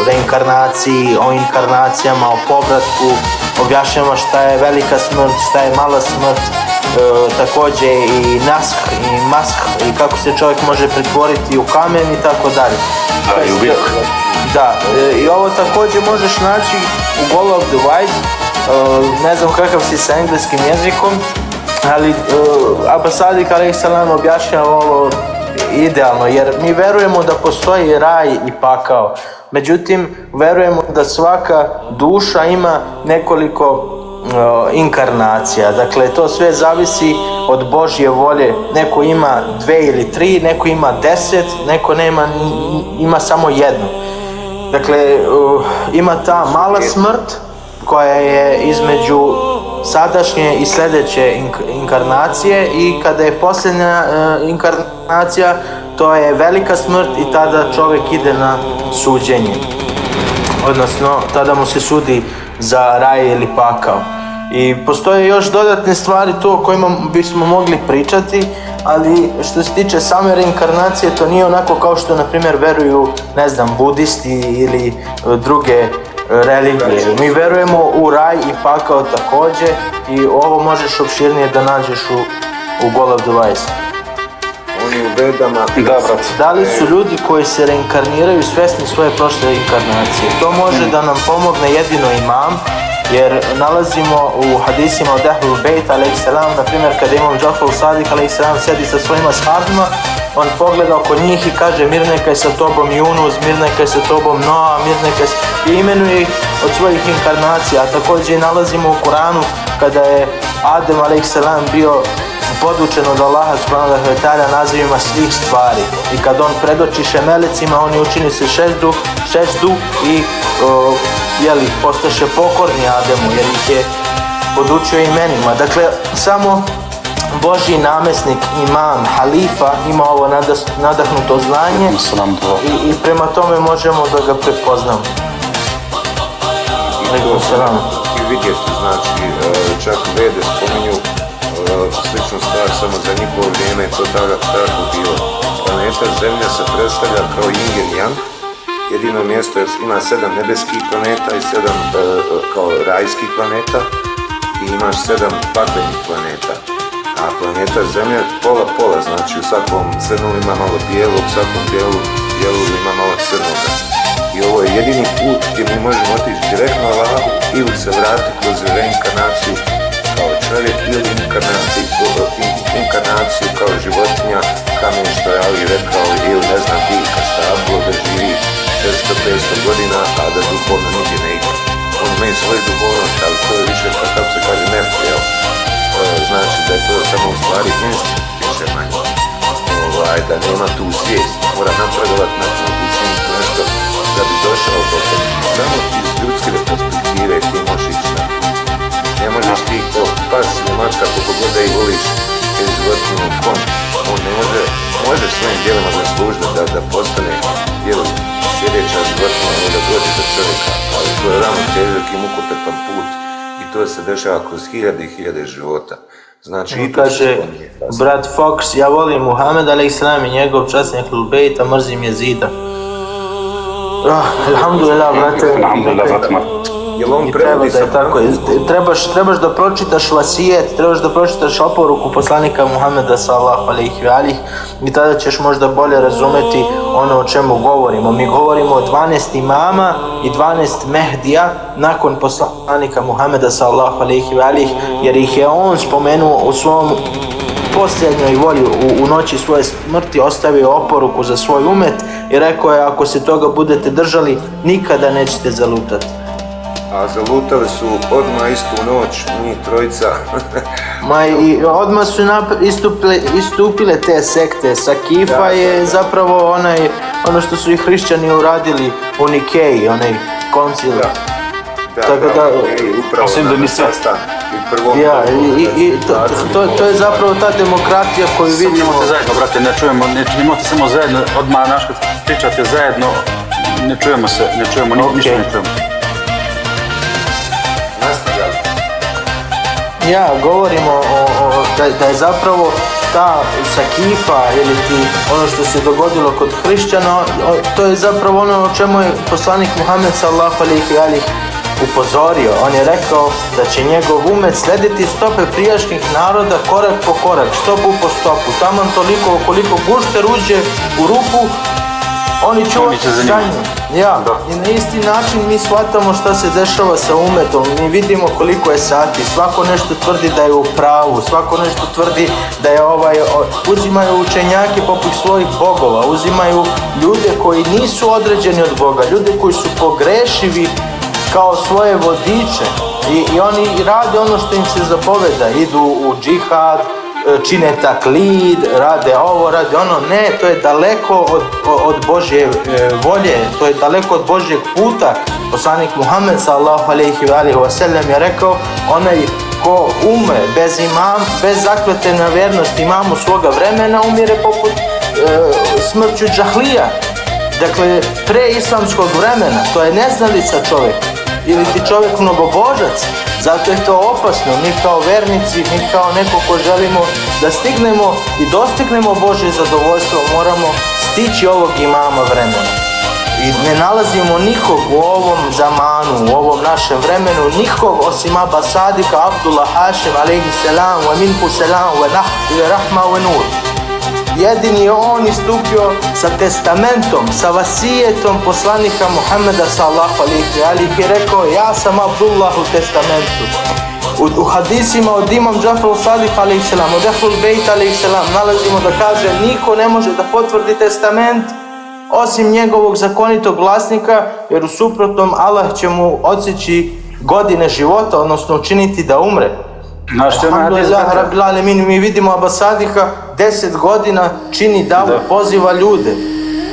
reinkarnaciji, o inkarnacijama, o povratku, objašnjava šta je velika smrt, šta je mala smrt, također i nask i mask i kako se čovjek može pretvoriti u kamen i tako dalje. Da, i ovo također možeš naći u Goal of the Wise, ne znam kakav si sa engleskim jezikom, ali Abba Sadiq a.s. objašnjava ovo idealno, jer mi verujemo da postoji raj i pakao. Međutim, verujemo da svaka duša ima nekoliko inkarnacija. Dakle, to sve zavisi od Božje volje. Neko ima 2 ili 3, neko ima 10, neko ima samo jednu. Dakle, ima ta mala smrt koja je između sadašnje i sljedeće inkarnacije i kada je posljednja inkarnacija, to je velika smrt i tada čovjek ide na suđenje. Odnosno, tada mu se sudi za raj ili pakao. I postoje još dodatne stvari tu o kojima bismo mogli pričati, ali što se tiče same reinkarnacije, to nije onako kao što, na primjer, veruju, ne znam, budisti ili druge religije. Mi verujemo u raj i pakao također i ovo možeš opširnije da nađeš u Goal of the Wise. Oni u Vedama... Da li su ljudi koji se reinkarniraju svjesni svoje prošle inkarnacije? To može da nam pomogne jedino imam, jer nalazimo u hadisima od Ehlul Bejt a.s. na primjer kada Imam Džafar al-Sadiq a.s. sjedi sa svojim ashabima, on pogleda oko njih i kaže mir neka je sa tobom Yunus, mir neka je sa tobom Noa, mir neka je i imenuje ih od svojih inkarnacija. A također nalazimo u Kuranu kada je Adem a.s. bio podučen od Allaha subhanahu wa ta'ala nazivima svih stvari. I kad on predočiše melecima, oni učini se šeždu i postaše pokorni Ademu jer ih je podučio imenima. Dakle, samo Božji namjesnik, imam, halifa ima ovo nadahnuto znanje i prema tome možemo da ga prepoznamo. I vidjeti, znači, čak Vede spominju sličnu stvar, samo za njihovo vrijeme je to tako bilo. Planeta Zemlja se predstavlja kao yin i yang, jedino mjesto jer ima 7 nebeskih planeta i 7 kao rajskih planeta i imaš 7 paklenih planeta. A planeta Zemlja pola, znači u svakom crnu ima malo bijelog, u svakom bijelu ima malo crnoga. I ovo je jedini put gdje mi možemo otići direktno na Allahu ili se vratiti kroz reinkarnaciju kao čovjek ili inkarnaciju kao životinja, kamen što je Ali rekao, ili ne znam biljka stablo da živi 400-500 godina, a da okolnost, ali to je više, pa kako se kaže, nefo, jel? Znači da je to samo u stvari instinkt, više manje. Da nema tu svijest, mora napredovati na to, učiniti nešto da bi došao do toga. Samo iz ljudske perspektive ti možeš ići na to. Ne možeš ti ko pas ili mačka koliko god da ih voliš ili životinju u konj. On ne može svojim djelima zaslužiti da postane sljedeća životinja ili da dođe do čovjeka, ali to je ravno težak i mukotrpan put i to se dešava kroz hiljade i hiljade života. Znači, i kaže brat Fox, ja volim Muhammed a.s. i njegov časni Ehlul Bejt, a mrzim Jezida. Alhamdulillah, brate. Alhamdulillah, brate. I treba da je tako. Trebaš da pročitaš vasijet, trebaš da pročitaš oporuku poslanika Muhammeda sallallahu alejhi ve alih i tada ćeš možda bolje razumeti ono o čemu govorimo. Mi govorimo o 12 imama i 12 Mehdija nakon poslanika Muhammeda sallallahu alejhi ve alih, jer ih je on spomenuo u svom posljednjoj volji u noći svoje smrti, ostavio oporuku za svoj umet i rekao je, ako se toga budete držali, nikada nećete zalutati. A zalutali su odmah istu noć, njih trojica. I odmah su istupile te sekte. Sakifa je zapravo ono što su i hrišćani uradili u Nikeji, onaj koncil. Osim da mi se to je zapravo ta demokratija koju vidimo. Imate zajedno, brate, ne čujemo, imate samo zajedno, odmah naš kad pričate zajedno, ne čujemo se, ništa ne čujemo. Ja, govorimo da je zapravo ta Sakifa ili ono što se dogodilo kod hrišćana, to je zapravo ono o čemu je poslanik Muhammed sallallahu alejhi ve alih upozorio. On je rekao da će njegov umet slediti stope prijašnjih naroda korak po korak, stopu po stopu. Taman toliko koliko gušter uđe u rupu, oni će za njim. Ja, i na isti način mi shvatamo šta se dešava sa umetom. Mi vidimo koliko je sati, svako nešto tvrdi da je u pravu, svako nešto tvrdi da je uzimaju učenjake poput svojih bogova, uzimaju ljude koji nisu određeni od Boga, ljude koji su pogrešivi kao svoje vodiče i oni rade ono što im se zapoveda, idu u džihad, čine taklid, rade ovo, rade ono. Ne, to je daleko od Božje volje, to je daleko od Božjeg puta. Poslanik Muhammed sallallahu alejhi ve sellem je rekao, onaj ko umre bez zakljete na vjernost imamu svoga vremena, umire poput smrću džahlija. Dakle, pre islamskog vremena, to je neznalica čovjek ili ti čovjek mnogobožac. Zato je to opasno. Mi kao vernici, mi kao neko ko želimo da stignemo i dostignemo Božje zadovoljstvo, moramo stići ovog imama vremena. I ne nalazimo nikog u ovom zamanu, u ovom našem vremenu, nikog osim Aba Sadika, Abdullah Hašem, alejhi selam, wa minhu selam, wa rahma, wa nur. Jedini je on istupio sa testamentom, sa vasijetom poslanika Muhammeda sallallahu alejhi ve alih i rekao, ja sam Abdullah u testamentu. U hadisima od Imam Džafar Sadiq alejhi selam, od Ehlul Bejt alejhi selam nalazimo da kaže, niko ne može da potvrdi testament osim njegovog zakonitog vlasnika, jer u suprotnom Allah će mu odsjeći godine života, odnosno učiniti da umre. Alhamdulillah, Rabbil Alemin, mi vidimo Aba Sadika 10 godina čini davu, poziva ljude.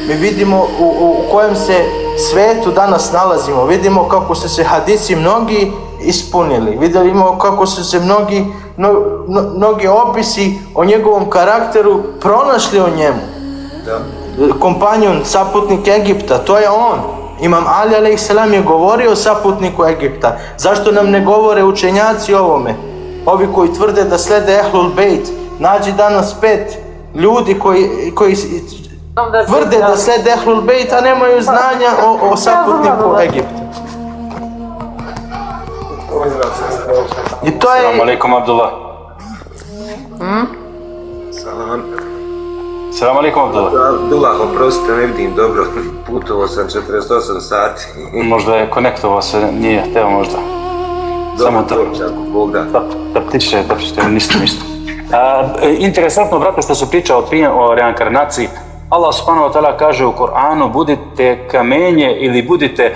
Mi vidimo u kojem se svetu danas nalazimo, vidimo kako su se hadisi mnogi ispunili, vidimo kako su se mnogi opisi o njegovom karakteru pronašli o njemu. Kompanjon, saputnik Egipta, to je on. Imam Ali alejhi selam je govorio o saputniku Egipta. Zašto nam ne govore učenjaci o ovome? Ovi koji tvrde da slede Ehlul Bejt, nađi danas 5 ljudi koji tvrde da slede Ehlul Bejt, a nemaju znanja o saputniku Egipta. I to je... Salam alaikum, Abdullah. Salam alaikum, Abdullah. Abdullah, oprostite, ne vidim dobro, putovao sam 48 sati. Možda je konektovao se, nije hteo možda. Samo da ptiče, ništa. Interesantno, brate, što su pričao o reinkarnaciji. Allah subhanahu wa ta'ala kaže u Koranu, budite kamenje ili budite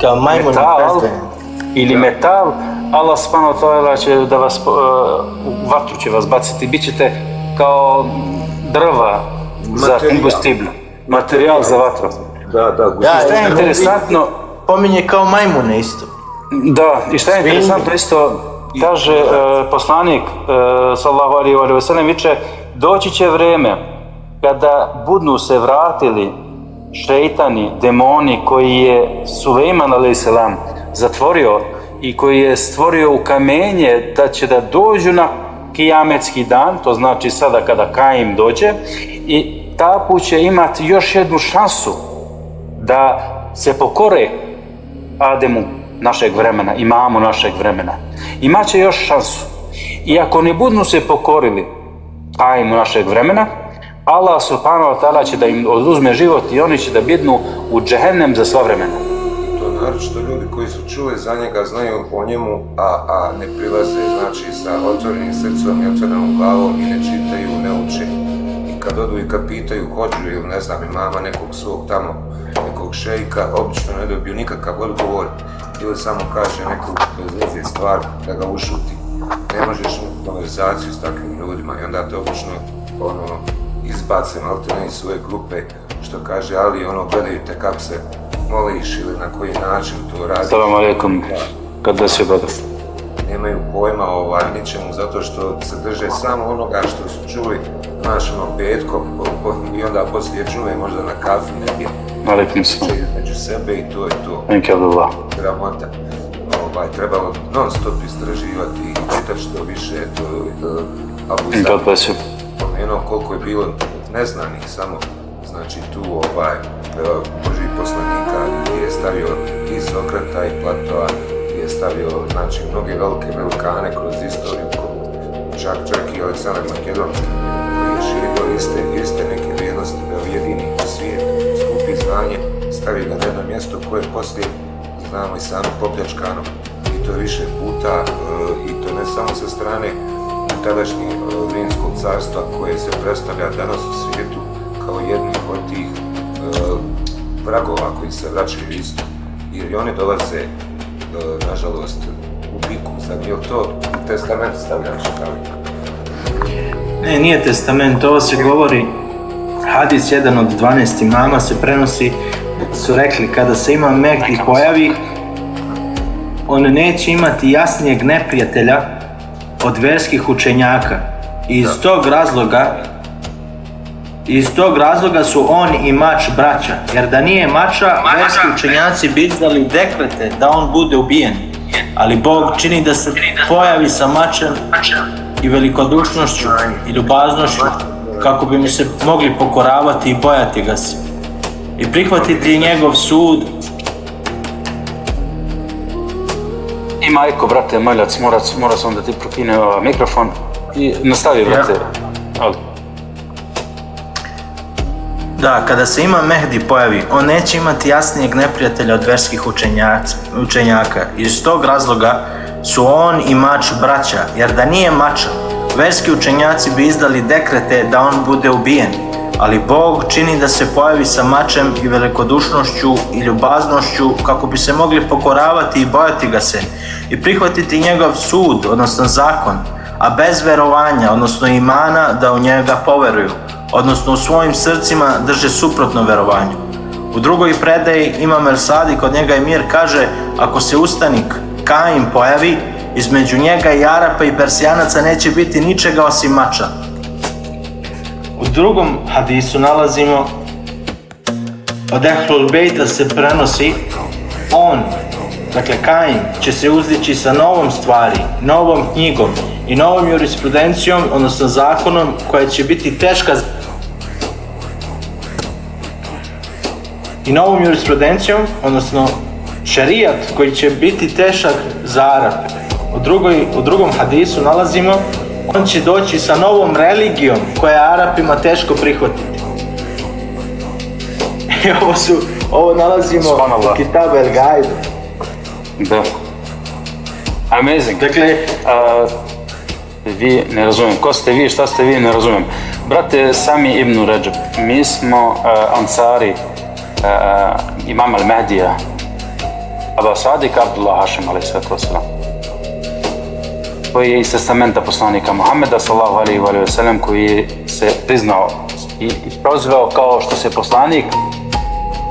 Kao majmun metal, bezgajan. ili metal, Allah subhanahu wa ta'ala će da vas, u vatru će vas baciti, bit ćete kao drva za kombustible, materijal za vatru. Da, Šta je interesantno, Pominje kao majmune isto. da, i šta je interesantno isto, kaže poslanik, sallallahu alaihi wa sallam, viče, doći će vreme kada budu se vratili šeitani, demoni koji je Sulejman a.s. zatvorio i koji je stvorio u kamenje da će da dođu na kijametski dan, to znači sada kada Kaim dođe, i ta put će imati još jednu šansu da se pokore Ademu našeg vremena, imamu našeg vremena. Imaće još šansu. I ako ne budu se pokorili Kaimu našeg vremena, Allah subhanahu wa ta'ala će da im oduzme život i oni će da bjednu u džehennem za sva vremena. To naročito ljudi koji su čuli za njega, znaju o njemu, a ne prilaze, znači, sa otvorenim srcom i otvorenom glavom i ne čitaju, ne uče. I kad odu i kad pitaju hođu ili ne znam, imama nekog svog tamo, nekog šejka, obično ne dobiju nikakav odgovor ili samo kaže neku bezveze stvar da ga ušuti. Ne možeš konverzaciju s takvim ljudima i onda te obično izbace maltene iz svoje grupe, što kaže Ali, gledajte kako se moliš ili na koji način to radiš. Assalamu alaikum, kad da se bada. Nemaju pojma ničemu, zato što se drže samo onoga što su čuli, znaš, petkom i onda poslije čuje možda na kafi negdje. Alaikum salam. Među sebe i to je to. Thank you, Allah. Gramota. Treba non stop istraživati i čitati što više. Abu God bless you. Pomenuo koliko je bilo neznanih samo, znači tu Božih poslanika gdje je stavio i Sokrata i Platona, gdje je stavio, znači, mnoge velike velikane kroz istoriju, čak i Aleksandar Makedonski, koji je širio iste neke vrijednosti, da ujedini svijet, skupi znanje, stavi ga na jedno mjesto koje je poslije, znamo i sami, popljačkano, i to više puta, i to ne samo sa strane tadašnjeg Rimskog carstva koje se predstavlja danas u svijetu kao jedni od tih vragova koji se vraćaju isto. Jer i oni dolaze, nažalost, u biku. Sad, je li to testament stavljaš kao? Ne, nije testament, ovo se govori, hadis jedan od 12 imama se prenosi, su rekli kada se Imam Mehdi pojavi, on neće imati jasnijeg neprijatelja od verskih učenjaka. I iz tog razloga su on i mač braća. Jer da nije mača, verski učenjaci bi izdali dekrete da on bude ubijen. Ali Bog čini da se pojavi sa mačem i velikodušnošću i ljubaznošću kako bi mu se mogli pokoravati i bojati ga se. I prihvatiti njegov sud. I Majko, brate, Maljac, mora sam da ti prokine mikrofon i nastavi, brate. Da, kada se Imam Mehdi pojavi, on neće imati jasnijeg neprijatelja od verskih učenjaka. Iz tog razloga su on i mač braća, jer da nije mača, verski učenjaci bi izdali dekrete da on bude ubijen. Ali Bog čini da se pojavi sa mačem i velikodušnošću i ljubaznošću kako bi se mogli pokoravati i bojati ga se i prihvatiti njegov sud, odnosno zakon, a bez verovanja, odnosno imana, da u njega poveruju, odnosno u svojim srcima drže suprotno verovanju. U drugoj predaji Imam El Sadi, kod njega Emir kaže, ako se ustanik Kaim pojavi, između njega i Arapa i Persijanaca neće biti ničega osim mača. U drugom hadisu nalazimo od Ehlul Bejta se prenosi, on, dakle Kain, će se uzdići sa novom stvari, novom knjigom i novom jurisprudencijom, odnosno zakonom koja će biti teška i novom jurisprudencijom, odnosno šerijat koji će biti težak za Arape. U drugom hadisu nalazimo, on će doći sa novom religijom koja je Arapima teško prihvatiti. I ovo nalazimo u Kitab El Gaib. Da. Amazing. Dakle, vi ne razumijem. Ko ste vi, šta ste vi, ne razumijem. Brate, Sami ibn Rajab, mi smo Ansari, Imam al-Mahdija. Aba Sadik Abdullah Hašim a.s. koji je iz testamenta poslanika Muhammeda sallallahu alaihi wa sallam, koji se priznao i prozveo kao što se poslanik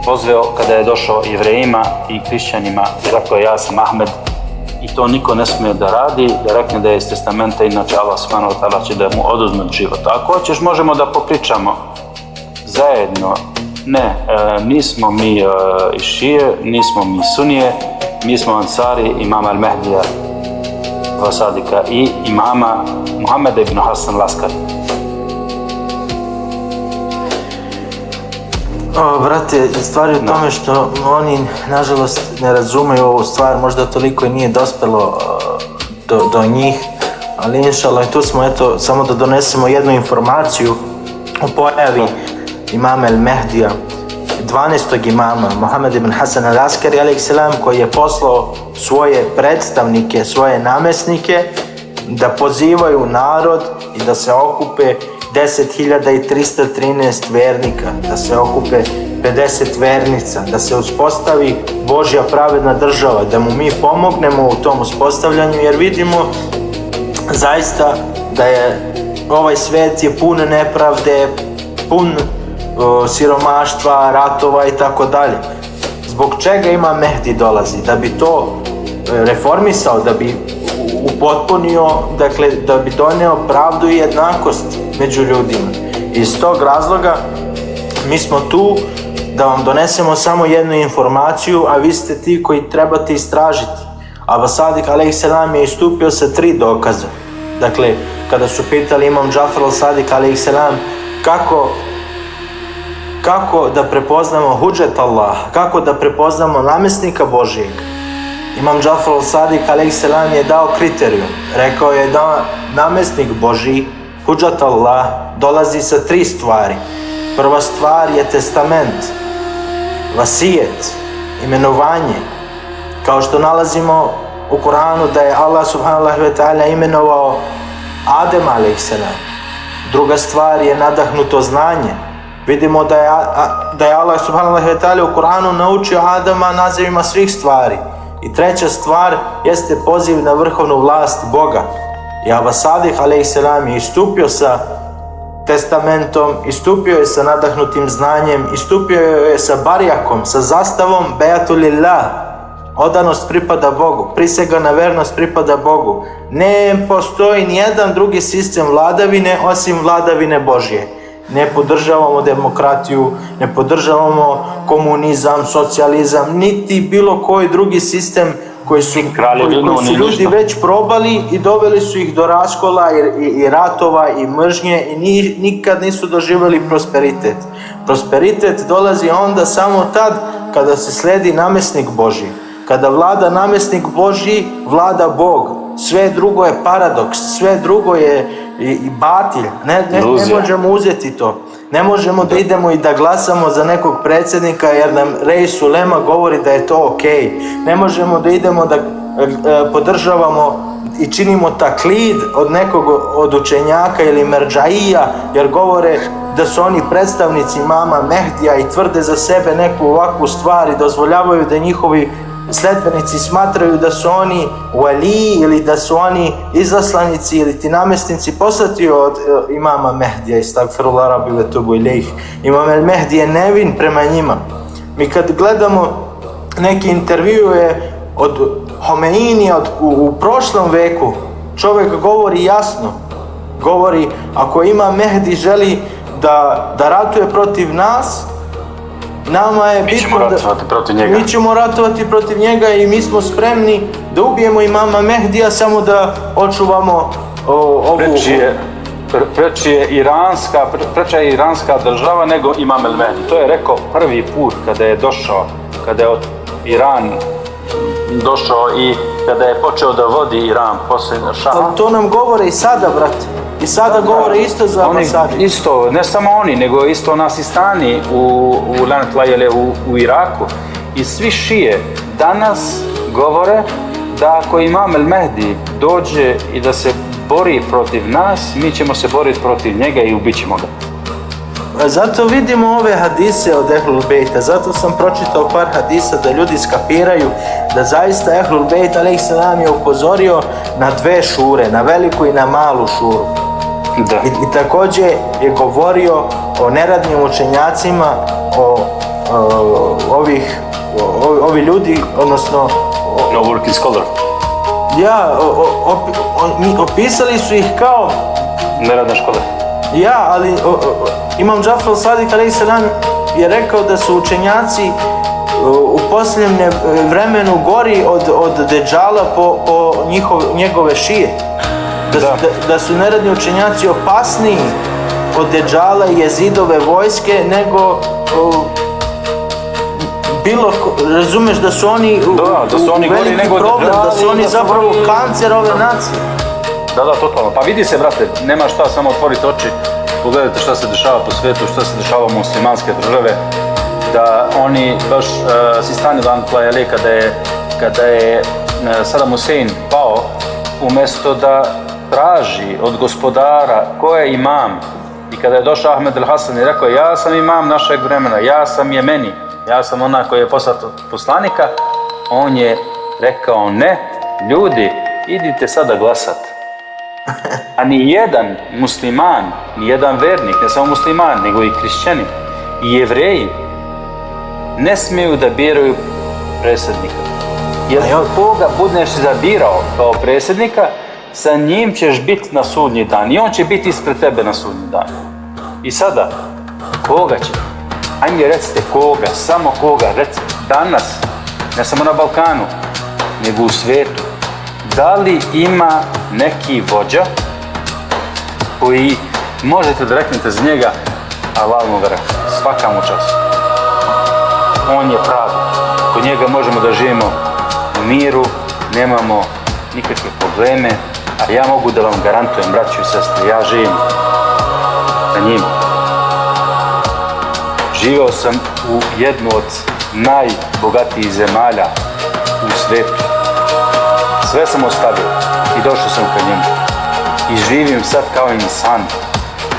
pozveo kada je došao Jevrejima i hrišćanima i rekao ja sam Ahmed i to niko ne smije da radi, da rekne da je iz testamenta, inače Allah subhanahu wa ta'ala će da mu oduzme život. Ako hoćeš možemo da popričamo zajedno. Ne, nismo mi iz Šije, nismo mi Sunije, mi smo Ansari imama Al-Mehdija Vasadika i imama Muhammeda ibn Hasan Laskari. Brate, stvar je u tome što oni nažalost ne razumeju ovu stvar, možda toliko i nije dospelo do njih, ali inšallah tu smo eto samo da donesemo jednu informaciju o pojavi imama Al-Mehdija, 12. imama Muhammed ibn Hasan al-Askari a.s. koji je poslao svoje predstavnike, svoje namjesnike da pozivaju narod i da se okupe 10.313 vernika, da se okupe 50 vernica, da se uspostavi Božja pravedna država, da mu mi pomognemo u tom uspostavljanju, jer vidimo zaista da je ovaj svijet je pun nepravde, pun siromaštva, ratova i tako dalje. Zbog čega imam Mehdi dolazi? Da bi to reformisao, da bi upotpunio, dakle da bi doneo pravdu i jednakost među ljudima. Iz tog razloga mi smo tu da vam donesemo samo jednu informaciju, a vi ste ti koji trebate istražiti. Aba Sadik a.s. je istupio sa 3 dokaza. Dakle, kada su pitali imam Džafar al-Sadik a.s. kako da prepoznamo hudžet Allah, kako da prepoznamo namjesnika Božijeg. Imam Džafar al-Sadik a.s. je dao kriterijum. Rekao je da namjesnik Božiji, hudžet Allah, dolazi sa 3 stvari. Prva stvar je testament, vasijet, imenovanje. Kao što nalazimo u Kur'anu da je Allah subhanahu wa ta'ala imenovao Adem a.s. Druga stvar je nadahnuto znanje. Vidimo da je Allah subhanahu wa ta'ala u Kur'anu naučio Adama nazivima svih stvari. I treća stvar jeste poziv na vrhovnu vlast Boga. I Aba Sadik a.s. je istupio sa testamentom, istupio je sa nadahnutim znanjem, istupio je sa barjakom, sa zastavom Beatu lillah. Odanost pripada Bogu, prisega na vernost pripada Bogu. Ne postoji nijedan drugi sistem vladavine osim vladavine Božje. Ne podržavamo demokratiju, ne podržavamo komunizam, socijalizam, niti bilo koji drugi sistem koji su ljudi već probali i doveli su ih do raskola i ratova i mržnje i nikad nisu doživjeli prosperitet. Prosperitet dolazi onda samo tad kada se sledi namjesnik Božji. Kada vlada namjesnik Božji, vlada Bog. Sve drugo je paradoks, sve drugo je i batilj. Ne možemo uzeti to. Ne možemo da idemo i da glasamo za nekog predsjednika jer nam Reis Ulema govori da je to ok. Ne možemo da idemo da podržavamo i činimo taklid od nekog od učenjaka ili merdžaija jer govore da su oni predstavnici imama Mehdija i tvrde za sebe neku ovakvu stvar i dozvoljavaju da njihovi sledbenici smatraju da su oni wali ili da su oni izaslanici ili ti namjesnici poslati od imama Mehdija. Istagfirullah rabbi ve tubu ilejh. Imam al-Mehdi je nevin prema njima. Mi kad gledamo neki intervjue od Homeinija u prošlom veku, čovjek govori jasno. Govori, ako imam Mehdi želi da ratuje protiv nas, nama je bitno mi ćemo ratovati protiv njega i mi smo spremni da ubijemo imama Mehdija samo da očuvamo ovu... Preča je iranska država nego imam al-Mehdi. To je rekao prvi put kada je došao, kada je od Iran došao i kada je počeo da vodi Iran posle šaha. To nam govore i sada, brate. I sada govore isto za ambasadi. Isto, ne samo oni, nego isto Nasistani u Iraku. I svi šije danas govore da ako imam al-Mehdi dođe i da se bori protiv nas, mi ćemo se boriti protiv njega i ubit ćemo ga. Zato vidimo ove hadise od Ehlul Bejta, zato sam pročitao par hadisa da ljudi skapiraju da zaista Ehlul Bejt a.s. je upozorio na dve šure, na veliku i na malu šuru. Da. I također je govorio o neradnim učenjacima, ovi ljudi, odnosno No working scholar. Opisali su ih kao Neradna škola. ali Imam Džafar Sadik a.s. je rekao da su učenjaci u posljednjem vremenu gori od Deđala po njegove šije. Da su neradni učenjaci opasniji od Deđala i Jezidove vojske nego razumeš da su oni veliki problem, da su oni zapravo kancer ove nacije. Da, totalno. Pa vidi se, brate, nema šta, samo otvoriti oči, pogledajte šta se dešava po svijetu, šta se dešava u muslimanske države, da oni baš Sistani Vantlaj, kada je Saddam Hussein pao, umjesto da traži od gospodara ko je imam, i kada je došao Ahmed al-Hasan i rekao ja sam imam našeg vremena, ja sam Jemeni, ja sam ona koji je poslat poslanika, on je rekao ne, ljudi, idite sada glasat. A ni jedan musliman, ni jedan vernik, ne samo musliman, nego i kršćani i jevreji ne smiju da biraju predsjednika. Jer koga budeš zabirao kao predsjednika, sa njim ćeš biti na sudnji dan i on će biti ispred tebe na sudnji dan. I sada, koga će? Ajme recite koga, samo koga, recite danas, ne samo na Balkanu, nego u svijetu. Da li ima neki vođa koji možete da reknete za njega, Allah mu vera, svaka mu čast. On je pravi. Kod njega možemo da živimo u miru, nemamo nikakve probleme, a ja mogu da vam garantujem, braćo i sestre, ja živim na njim. Živeo sam u jednu od najbogatijih zemalja u svijetu. Sve sam ostavio i došao sam ka njemu. I živim sad kao insan.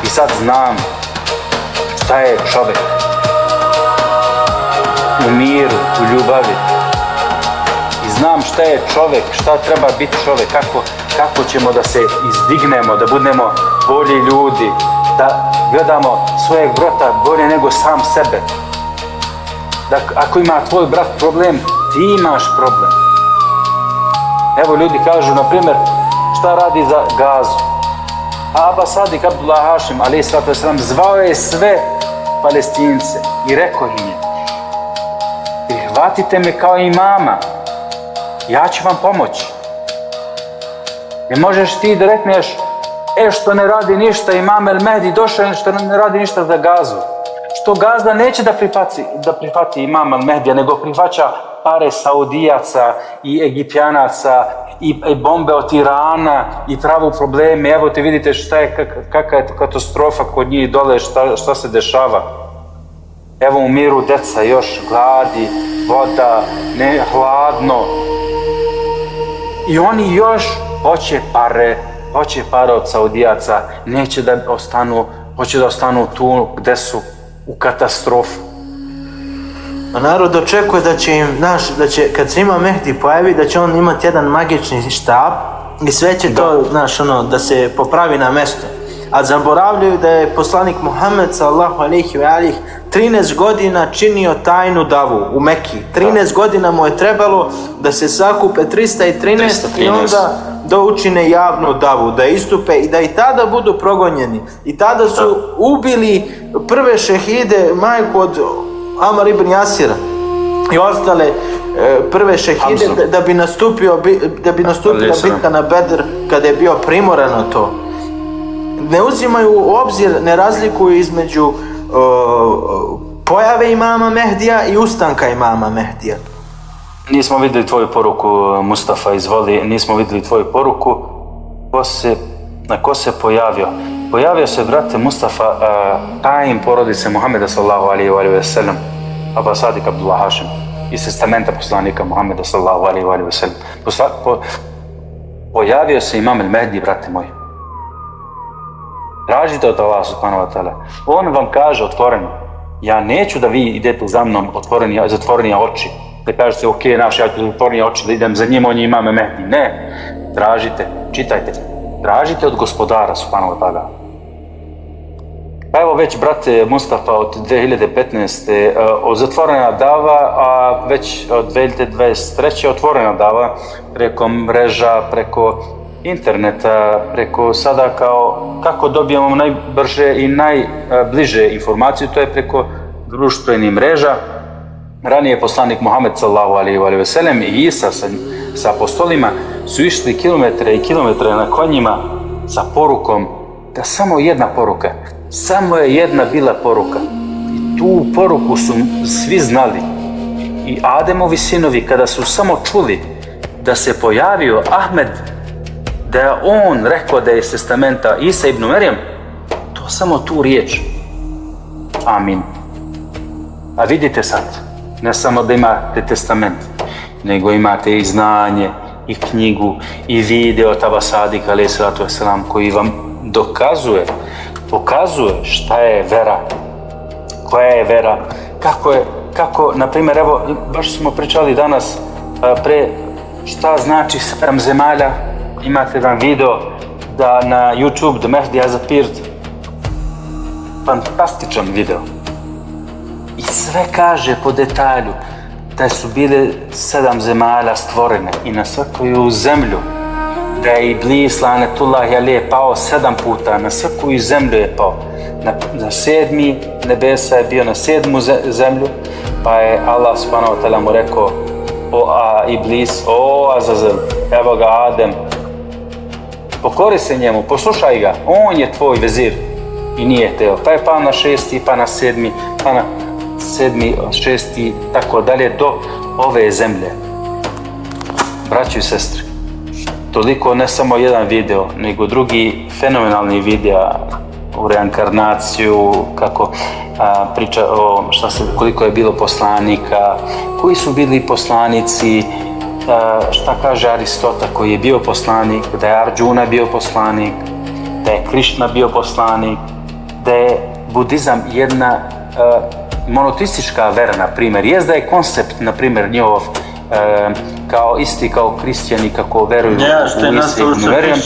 I sad znam šta je čovjek. U miru, u ljubavi. I znam šta je čovjek, šta treba biti čovjek, kako ćemo da se izdignemo, da budemo bolji ljudi, da gledamo svojeg brata bolje nego sam sebe. Da ako ima tvoj brat problem, ti imaš problem. Evo ljudi kažu, na primjer, šta radi za Gazu? Abbas Sadik Abdullah Hašim, ali zvao je sve Palestince i rekao im je, prihvatite me kao imama, ja ću vam pomoći. Ne možeš ti da rekneš, što ne radi ništa, imam El Mehdi došao, što ne radi ništa za Gazu. Što Gazda neće da prihvati imam El Mehdija, nego prihvaća pare Saudijaca i Egipjanaca i bombe od Irana i pravu probleme. Evo te vidite kakva je katastrofa kod njih dole, šta se dešava. Evo umiru deca, još gladi, voda, hladno. I oni još hoće pare od Saudijaca, neće da hoće da ostanu tu gde su, u katastrofu. A narod očekuje da će kad se ima Mehdi pojavi, da će on imati jedan magični štab i sve će to, da se popravi na mesto. A zaboravljaju da je poslanik Muhammed sallallahu alejhi ve alih 13 godina činio tajnu davu u Mekki. 13 godina mu je trebalo da se sakupe 313 i onda da učine javnu davu, da istupe i da i tada budu progonjeni. I tada su ubili prve šehide, majku od Amar ibn Jasira i ostale prve šehide da bi nastupila bitka na Bedr kada je bio primorano to. Ne uzimaju u obzir, ne razlikuju između pojave imama Mehdija i ustanka imama Mehdija. Nismo vidjeli tvoju poruku, Mustafa, izvoli, nismo vidjeli tvoju poruku. Na ko se pojavio? Pojavio se, brate Mustafa, tajim porodice Muhameda sallallahu alaihi wa sallam, Abbas Sadik Abdullah Hašim, iz testamenta poslanika Muhameda sallallahu alaihi wa sallam. Pojavio se imam El Mehdi, brate moji. Tražite od Allah subhanahu wa ta'ala. On vam kaže otvoreno, ja neću da vi idete za mnom zatvorenija oči. Da kažete, ok, ja ću zatvorenija oči, da idem za njim, on je imame Mehdi. Ne, tražite, čitajte. Tražite od gospodara subhanahu wa ta'ala. Pa evo već, brate Mustafa, od 2015. Zatvorena dava, a već od 2023. otvorena dava preko mreža, preko interneta, preko sada kako dobijemo najbrže i najbliže informaciju, to je preko društvenih mreža. Ranije poslanik Muhammed sallallahu alejhi ve sellem i Isa sa apostolima su išli kilometre i kilometre na konjima sa porukom da samo jedna poruka, samo je jedna bila poruka. I tu poruku su svi znali. I Ademovi sinovi kada su samo čuli da se pojavio Ahmed, da je on rekao da je iz testamenta Isa ibn Merjem, to samo tu riječ. Amin. A vidite sad, ne samo da imate testament, nego imate i znanje, i knjigu, i video Taba Sadika alejhi salatu vesselam koji vam pokazuje šta je vera, koja je vera, kako, na primjer, evo, baš smo pričali danas šta znači 7 zemalja. Imate jedan video da na YouTube, The Mehdi Has Appeared, fantastičan video. I sve kaže po detalju da su bile 7 zemalja stvorene i na svakoju zemlju, da je Iblis lanetullahi alejhi pao 7 puta, na svakoju zemlju je pao. Na 7. nebesa je bio na 7. zemlju, pa je Allah subhanahu wa ta'ala mu rekao, Iblis, Azazel, evo ga Adem, pokori se njemu, poslušaj ga, on je tvoj vezir. I nije teo. Pa je pao na 6. pa na 7. pa na 7., 6. tako dalje do ove zemlje. Braćo i sestre, toliko ne samo jedan video, nego drugi fenomenalni videa u reinkarnaciju, kako priča o koliko je bilo poslanika, koji su bili poslanici, šta kaže Aristota koji je bio poslanik, da je Arjuna bio poslanik, da je Krišna bio poslanik, da je budizam jedna monoteistička vera, na primjer. Jest da je koncept, na primjer, njihov kao isti kao kristijani kako veruju u Isa ibn Merjem.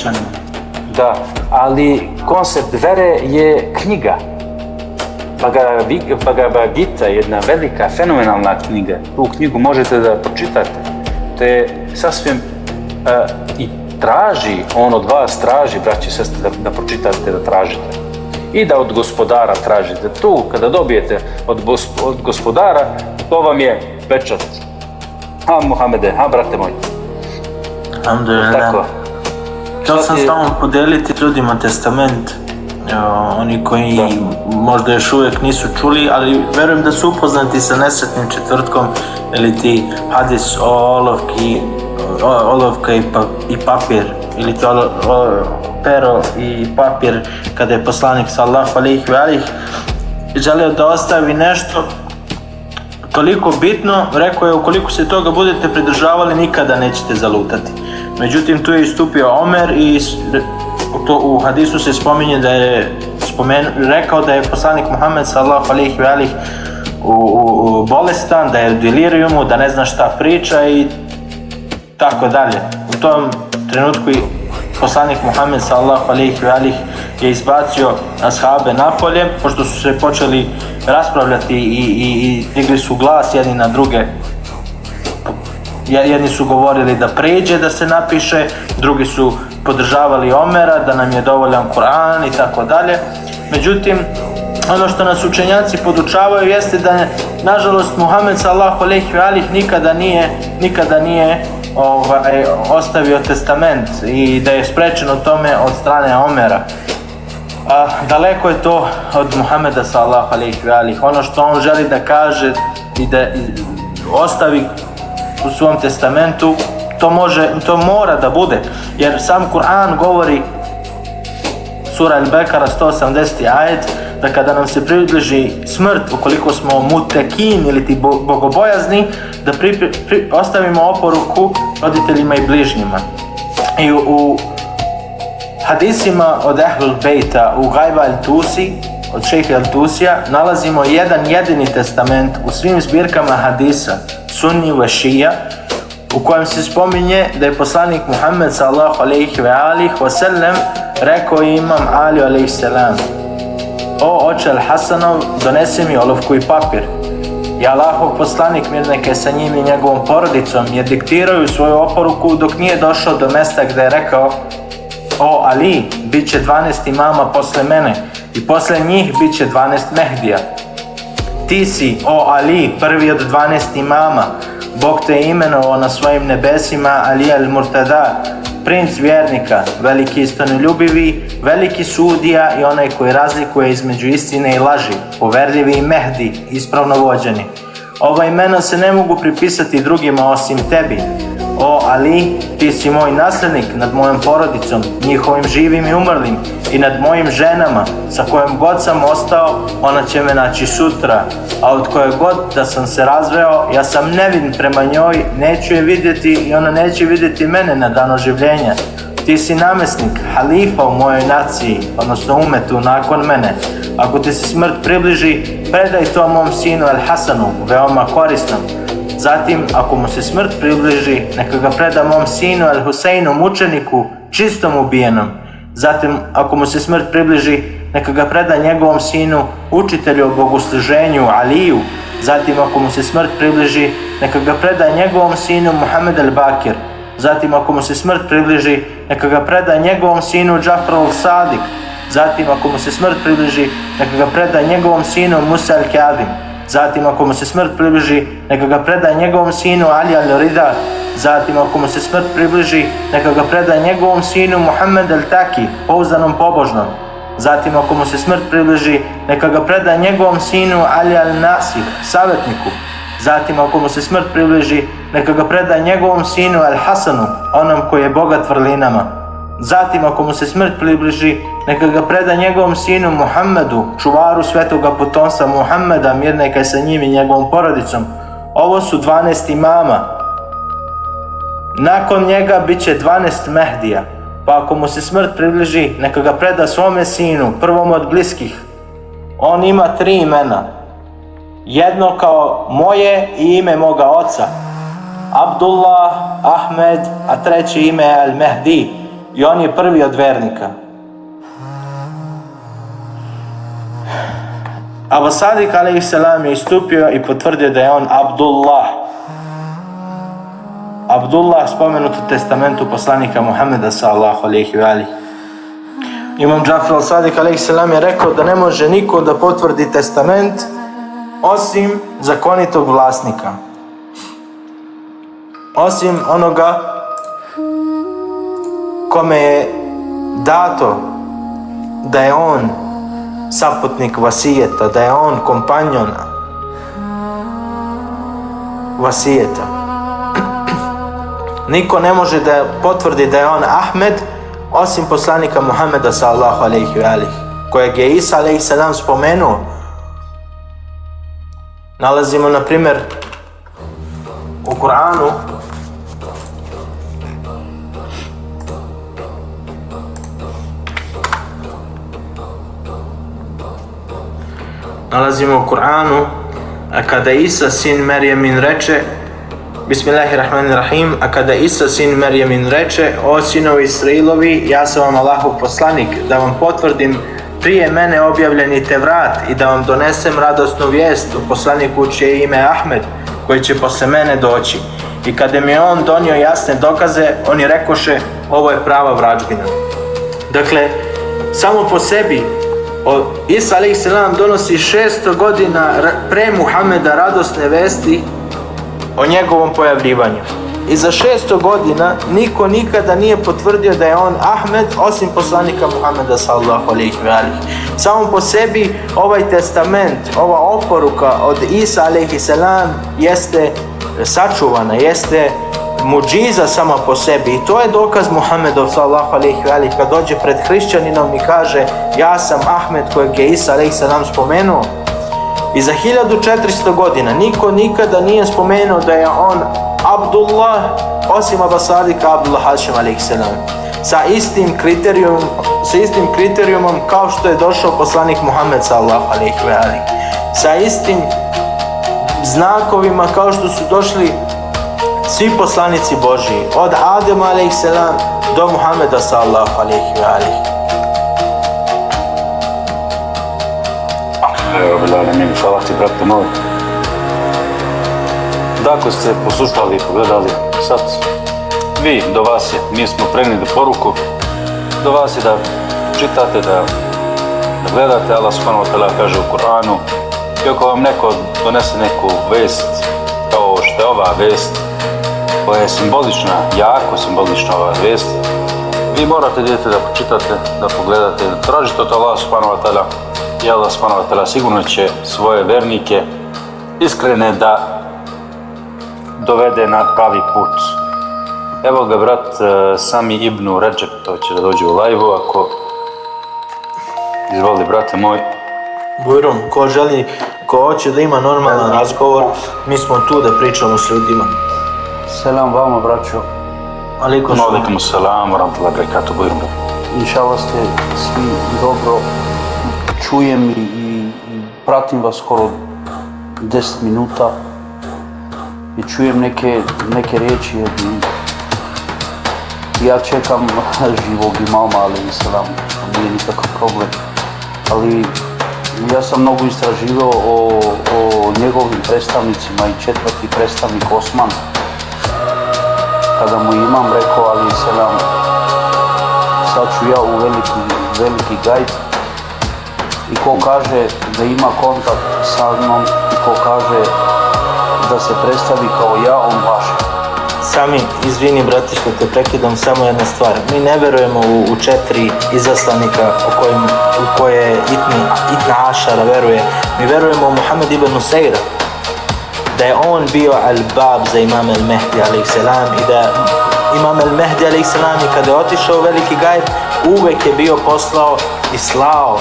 Da, ali koncept vere je knjiga. Bhagavad Gita je jedna velika, fenomenalna knjiga. Tu knjigu možete da pročitate. To je sasvim i on od vas traži, braći i sestre, da pročitate, da tražite. I da od gospodara tražite. Tu, kada dobijete od gospodara, to vam je pečat. Muhammede, brate moj. Alhamdulillah. Tako. Htio sam samo podeliti ljudima testament, oni koji možda još uvijek nisu čuli, ali verujem da su upoznati sa nesretnim četvrtkom ili ti hadis o olovka i papir, ili to pero i papir, kada je poslanik sallallahu alejhi ve alihi želio da ostavi nešto toliko bitno, rekao je ukoliko se toga budete pridržavali nikada nećete zalutati. Međutim, tu je istupio Omer i u hadisu se spominje da je rekao da je poslanik Muhammed sallallahu alejhi ve alihi bolestan, da je u delirijumu, da ne zna šta priča i tako dalje. U tom trenutku poslanik Muhammed sallallahu alejhi ve alihi je izbacio ashabe napolje, pošto su se počeli raspravljati i digli su glas jedni na druge. Jedni su govorili da pređe, da se napiše, drugi su podržavali Omera, da nam je dovoljan Kur'an i tako dalje. Međutim, ono što nas učenjaci podučavaju jeste da nažalost Muhammed sallallahu alejhi ve alihi nikada nije ostavio testament i da je sprečen o tome od strane Omera. Daleko je to od Muhammeda sallallahu alejhi ve alihi. Ono što on želi da kaže i da ostavi u svom testamentu, to mora da bude, jer sam Kur'an govori, sura Al-Bekara 180. ajet, da kada nam se približi smrt, ukoliko smo mutekin ili ti bogobojazni, da ostavimo oporuku roditeljima i bližnjima. I u hadisima od Ehlul Bejta u Gajba el-Tusi, od šejha el-Tusija, nalazimo jedan jedini testament u svim zbirkama hadisa, sunni ve šija, u kojem se spominje da je poslanik Muhammed sallallahu alejhi ve alihi wa sallam rekao imam Ali alejhi selam: o oče Al-Hasanov, donesi mi olovku i papir. I Allahov poslanik, mir neka je sa njim i njegovom porodicom, je diktirao svoju oporuku dok nije došao do mesta gdje je rekao: o Ali, bit će 12 imama posle mene i posle njih bit će 12 Mehdija. Ti si, o Ali, prvi od 12 imama. Bog te je imenovao na svojim nebesima Ali al-Murtada, princ vjernika, veliki istinoljubivi, veliki sudija i onaj koji razlikuje između istine i laži, poverljivi i Mehdi, ispravno vođeni. Ova imena se ne mogu pripisati drugima osim tebi. O Ali, ti si moj nasljednik nad mojom porodicom, njihovim živim i umrlim, i nad mojim ženama, sa kojom god sam ostao, ona će me naći sutra, a od koje god da sam se razveo, ja sam nevin prema njoj, neću je vidjeti i ona neće vidjeti mene na dan oživljenja. Ti si namjesnik, halifa u mojoj naciji, odnosno umetu nakon mene. Ako ti se smrt približi, predaj to mom sinu Al-Hasanu, veoma korisnom. Zatim, ako mu se smrt približi, neka ga preda mom sinu Al-Huseinu, mučeniku, čistom ubijenom. Zatim, ako mu se smrt približi, neka ga preda njegovom sinu, učitelju o bogosluženju, Aliju. Zatim, ako mu se smrt približi, neka ga preda njegovom sinu, Muhammed al-Bakir. Zatim, ako mu se smrt približi, neka ga preda njegovom sinu, Džafar al-Sadik. Zatim, ako mu se smrt približi, neka ga preda njegovom sinu, Musa al-Kadim. Zatim, ako mu se smrt približi, neka ga preda njegovom sinu Ali al-Rida. Zatim, ako mu se smrt približi, neka ga preda njegovom sinu Muhammed al-Taki, pouzdanom pobožnom. Zatim, ako mu se smrt približi, neka ga preda njegovom sinu Ali al-Nasir, savjetniku. Zatim, ako mu se smrt približi, neka ga preda njegovom sinu Al-Hasanu, onom koji je bogat vrlinama. Zatim, ako mu se smrt približi, neka ga preda njegovom sinu Muhammedu, čuvaru svetoga potomstva Muhammeda, mir neka je sa njim i njegovom porodicom. Ovo su 12 imama. Nakon njega bit će 12 Mehdija. Pa ako mu se smrt približi, neka ga preda svome sinu, prvom od bliskih. On ima 3 imena. Jedno kao moje i ime moga oca, Abdullah, Ahmed, a treće ime je Al-Mehdi. I on je prvi od vernika. Abu Sadik a.s. je istupio i potvrdio da je on Abdullah. Abdullah spomenut u testamentu poslanika Muhammeda sallallahu alejhi ve alihi. Imam Džafar al-Sadik a.s. je rekao da ne može niko da potvrdi testament osim zakonitog vlasnika. Osim onoga kome je dato da je on saputnik vasijeta, da je on kompanjon vasijeta. Niko ne može da potvrdi da je on Ahmed osim poslanika Muhammeda sallallahu alejhi ve alihi, kojeg je Isa alejhi selam spomenuo. Nalazimo na primjer u Kur'anu a kada Isa sin Merjemin reče, Bismillahirrahmanirrahim, a kada Isa sin Merjemin reče: o sinovi Israilovi, ja sam vam Allahov poslanik, da vam potvrdim prije mene objavljeni Tevrat i da vam donesem radosnu vijest u poslaniku čije ime Ahmed, koji će posle mene doći. I kada mi je on donio jasne dokaze, oni rekoše: ovo je prava vrađbina. Dakle, samo po sebi Isa a.s. donosi 600 godina pre Muhameda radosne vesti o njegovom pojavljivanju. I za 600 godina niko nikada nije potvrdio da je on Ahmed osim poslanika Muhameda sallallahu alejhi ve alihi. Samo po sebi ovaj testament, ova oporuka od Isa a.s. jeste sačuvana, jeste muđiza sama po sebi. I to je dokaz Muhammedov sallallahu alejhi ve alihi kad dođe pred hrišćaninom i kaže: ja sam Ahmed kojeg je Isa a.s. spomenuo. I za 1400 godina niko nikada nije spomenuo da je on Abdullah osim Abu Sadika Abdullah Hašim a.s. sa istim kriterijumom kao što je došao poslanik Muhammed sallallahu alejhi ve alihi, sa istim znakovima kao što su došli svi poslanici Božji, od Adema alejhisselam do Muhammeda sallallahu alejhi ve alihi. Evo, Alemin, hvala ti, brate moj. Da, ako ste poslušali i pogledali, sad vi, do vas je, mi smo prenijeli poruku, do vas je da čitate, da gledate. Allah subhanahu wa ta'ala kaže u Kur'anu, i ako vam neko donese neku vest, kao što je ova vest, koja je simbolična, jako simbolična ova vest, vi morate dijete da počitate, da pogledate, da tražite od Allah subhanahu wa ta'ala, i Allah subhanahu wa ta'ala sigurno će svoje vernike iskrene da dovede na pravi put. Evo ga brat Sami ibn Redžep, to će da dođe u live-u, ako izvoli brate moj. Bujrum, ko želi, ko hoće da ima normalan razgovor, mi smo tu da pričamo s ljudima. Selam vama, braćo. Alaikum salam. Alaikum salam, warahmatullahi wabarakatuh, Bujrum. Inšala ste svi dobro, čujem i pratim vas skoro 10 minuta i čujem neke riječi i ja čekam živog imama, alejhi selam, nije nikakav problem. Ali ja sam mnogo istraživao o njegovim predstavnicima i četvrti predstavnik Osman. Kada mu imam rekao, alejhi selam, sad ću ja u veliki gajd, i ko kaže da ima kontakt sa mnom i ko kaže da se predstavi kao ja, on laže. Sami, izvini brate što te prekidam, samo jedna stvar. Mi ne verujemo u 4 izaslanika u koje Itna Ašara veruje. Mi verujemo u Muhammed ibn Nuseira, da je on bio al-bab za imam al-Mehdi a.s. i da imam al-Mehdi a.s. i kada je otišao u veliki gajb, uvek je bio poslao i slao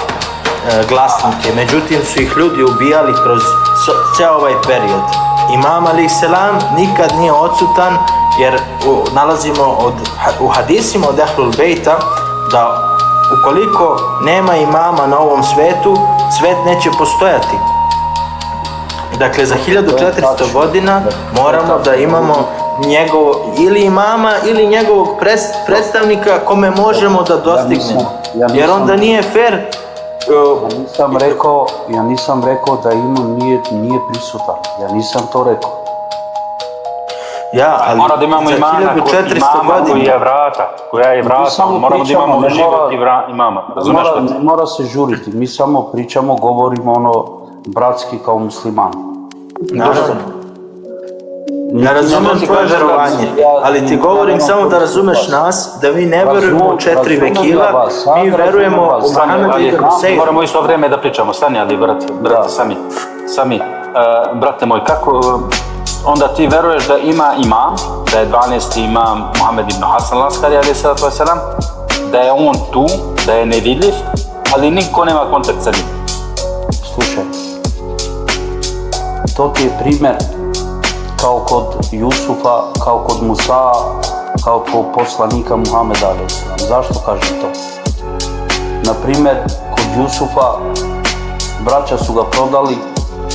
glasnike. Međutim su ih ljudi ubijali kroz ceo ovaj period. Imam a.s. nikad nije odsutan, jer nalazimo u hadisima od Ehlul Bejta da ukoliko nema imama na ovom svetu, svet neće postojati. Dakle, za 1400 godina moramo da imamo ili imama ili njegovog predstavnika kome možemo da dostignemo. Jer onda nije fair. Ja nisam rekao da imam nije prisutan. Ja nisam to rekao. Ja, ali mora da imamo imama koja je vrata, moramo da imamo život imama. Ne mora se žuriti, mi samo pričamo, govorimo bratski kao muslimani. Naravno. Ja razumem tvoje verovanje, ali ti govorim samo da razumeš nas, da mi ne verujemo u 4 vekila, mi verujemo u Muhammed ibn Nuseir. Moramo isto vrijeme da pričamo, stani, ali brate, Sami, brate moj, kako onda ti veruješ da ima imam, da je 12. imam Muhammed ibn Hasan al-Askari, da je on tu, da je nevidljiv, ali niko nema kontakt sa njim? Slušaj, to ti je primjer kao kod Jusufa, kao kod Musa, kao kod poslanika Muhameda a.s. Zašto kažem to? Na primjer, kod Jusufa braća su ga prodali,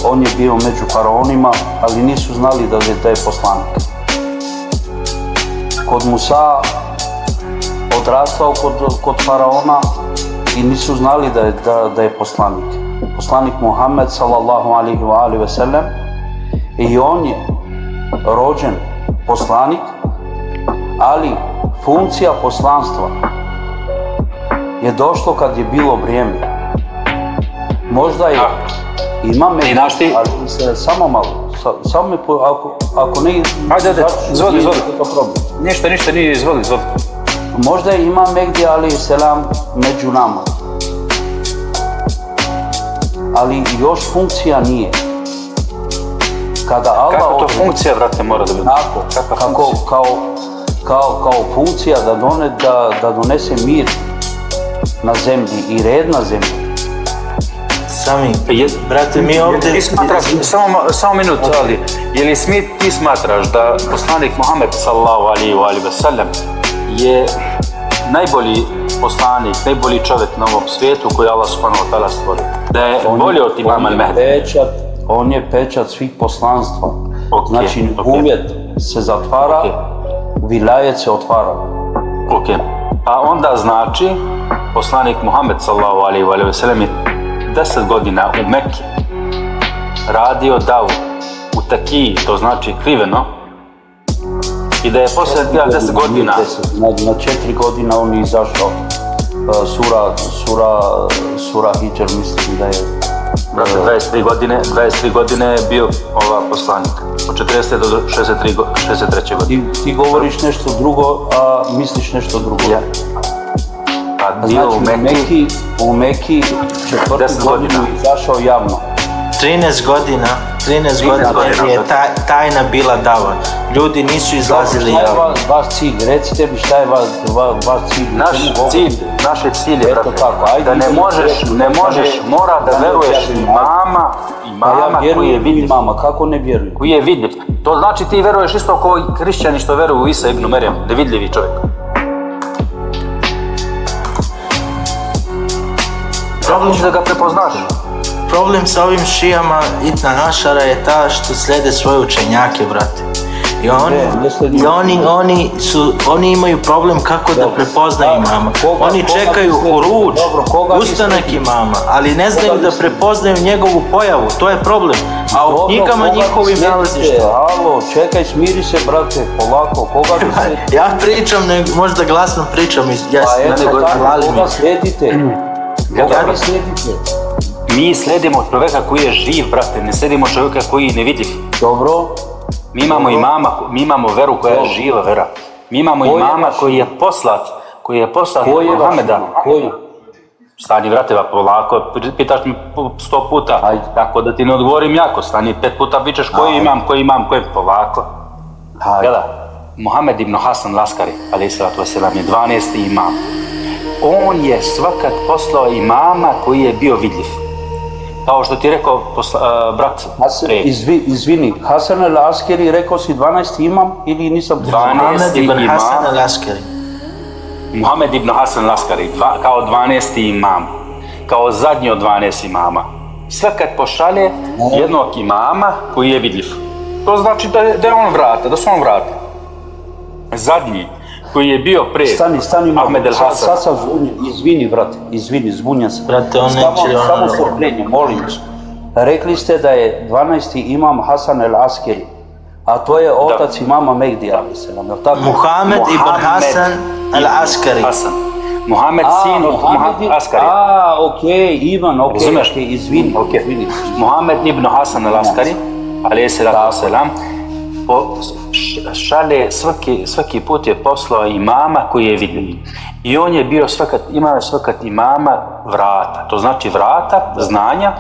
on je bio među faraonima, ali nisu znali da je poslanik. Kod Musa odrastao kod faraona i nisu znali da je poslanik. Poslanik Muhammed sallallahu alaihi wa sallam, i on je rođen poslanik, ali funkcija poslanstva je došlo kad je bilo vrijeme. Možda je ima Mehdi, ali samo malo, ako ne... Ajde, izvoli. Ništa, nije, izvoli. Možda je ima Mehdi, ali selam među nama. Ali još funkcija nije. Kako to funkcija, vrate, mora da bude? Kao funkcija da donese mir na zemlji i red na zemlji. Sami, brate, mi ovdje... Samo minut, ali, je li ti smatraš da poslanik Muhammed sallallahu alaihi wa sallam je najbolji poslanik, najbolji čovjek na ovom svijetu koji je Allah subhanahu wa ta'ala stvorio. Da je bolje od imama al-Mehdi. On je pečat svih poslanstva. Ok, Znači, ok. uvjet se zatvara, Ok. vilajet se otvara. Ok. Pa onda znači, poslanik Muhammed sallallahu alaihi wa sallam je 10 godina u Mekki radio davu u takiji, to znači kriveno, i da je poslije 10 godina Na 4 godina on je izašao. Sura Hidžr, mislim da je... brate, 23 godine je bio poslanik. Od 40. do 63. godine. Ti govoriš nešto drugo, a misliš nešto drugo. Ja. Pa bio Znači, u Mekki u Mekki 4. 10 godinu godina. izašao javno. 13 godina je tajna bila dava. Ljudi nisu izlazili Šta je javno. vaš cilj? Recite mi šta je vaš cilj? Naš cilj je, Eto brate, tako, ajde, da ne idemo možeš, reći. mora da veruješ imama Pa ja koji je vjerujem vidljiv. imama, kako ne vjerujem? Koji je vidljiv. To znači ti veruješ isto kao i hrišćani što veruju u Isa ibn Merijam, da je vidljivi čovjek. Problem da ga prepoznaš. Problem sa ovim šijama Itna Ašara je ta što slijede svoje učenjake, brate. I oni imaju problem kako da prepoznaju imama. Oni čekaju huruđ, ustanak imama, ali ne znaju da prepoznaju njegovu pojavu. To je problem. A u knjigama njihovim nalaziš to. Alo, čekaj, smiri se, brate, polako, koga bi slijedite? Ja pričam, možda glasno pričam. Koga slijedite? Koga vi slijedite? Mi slijedimo čovjeka koji je živ, brate, ne slijedimo čovjeka koji je nevidljiv. Dobro. Mi imamo imama, mi imamo veru koja je živa vera. Mi imamo imama koji je poslat Koji je vaš Muhameda. imam? Koji? Stani, brate, polako, pitaš mi 100 puta, Ajde. tako da ti ne odgovorim jako, stani 5 puta vičeš koji imam, polako. Hajde. Gledaj, Muhammed ibn Hasan Laskari, alejhi salatu vesselam, je 12. imam. On je svakat poslao imama koji je bio vidljiv. Kao što ti je rekao brat Izvini, Hasan al-Askeri, rekao si 12. imam ili nisam... 12. Ibn Hasan imam. al-Askari. Muhammed ibn Hasan Laskari, kao 12. imam, kao zadnji od 12 imama. Svakat pošalje jednog imama koji je vidljiv. To znači da je on vrata, da su on vrata. Zadnji koji je bio pre Stani, Ahmed el-Hasan. sad sam izvini, brate, zbunjam se. Brate, on neće Samo strpljenje, molim vas. Rekli ste da je 12. imam Hasan el-Askeri, a to je otac imama Mehdija, mislim, je li tako? Muhammed ibn Hasan al-Askari. Muhammed sin od Muhammed Askari. Okej, Ivan, izvini. Muhammed ibn Hasan al-Askari, alejhi salatu vesselam, šalje svaki put je poslao imama koji je vidljiv. I on je bio imao svakat imama vrata. To znači vrata znanja,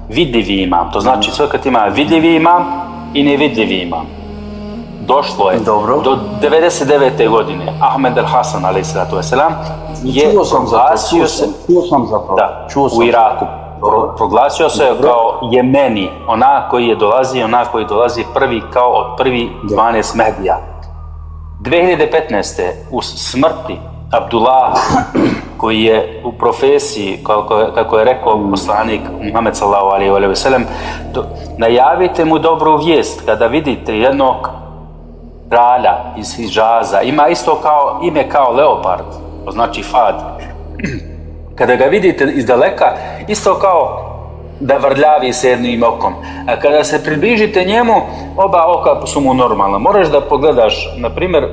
vidljivi imam. To znači svakat ima vidljivi imam i nevidljivi imam. Došlo je do 99. godine Ahmed al-Hasan alejhi salatu vesselam je proglasio se u Iraku. Proglasio se kao Jemeni, onaj koji dolazi prvi kao od prvi 12 Mehdija. 2015. u smrti Abdullaha, koji je u profesiji, kako je rekao poslanik Muhammed sallallahu alejhi ve sellem, najavite mu dobru vijest kada vidite jednog kralja iz Hidžaza, ima isto ime kao leopard, to znači Fad. Kada ga vidite iz daleka, isto kao da vrljavi s jednim okom. A kada se približite njemu, oba oka su mu normalna. Moraš da pogledaš, na primjer,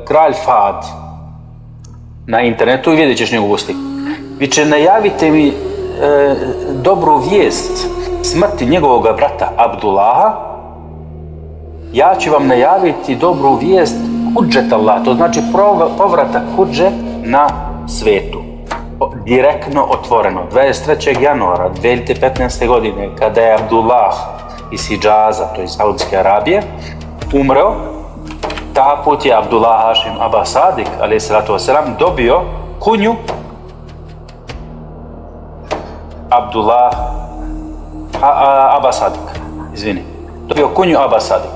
kralj Fad na internetu i vidjet ćeš njegovu sliku. Viče, najavite mi dobru vijest smrti njegovog brata Abdullaha, ja ću vam najaviti dobru vijest hudžet Allah, to znači povratak hudže na svetu. Direktno otvoreno. 23. januara 2015. godine, kada je Abdullah iz Hidžaza, to je iz Saudijske Arabije, umreo, ta put je Abdullah Hašim Aba Sadik, alejhi salatu vesselam, dobio kunju Abdullah Aba Sadik, dobio kunju Aba Sadik.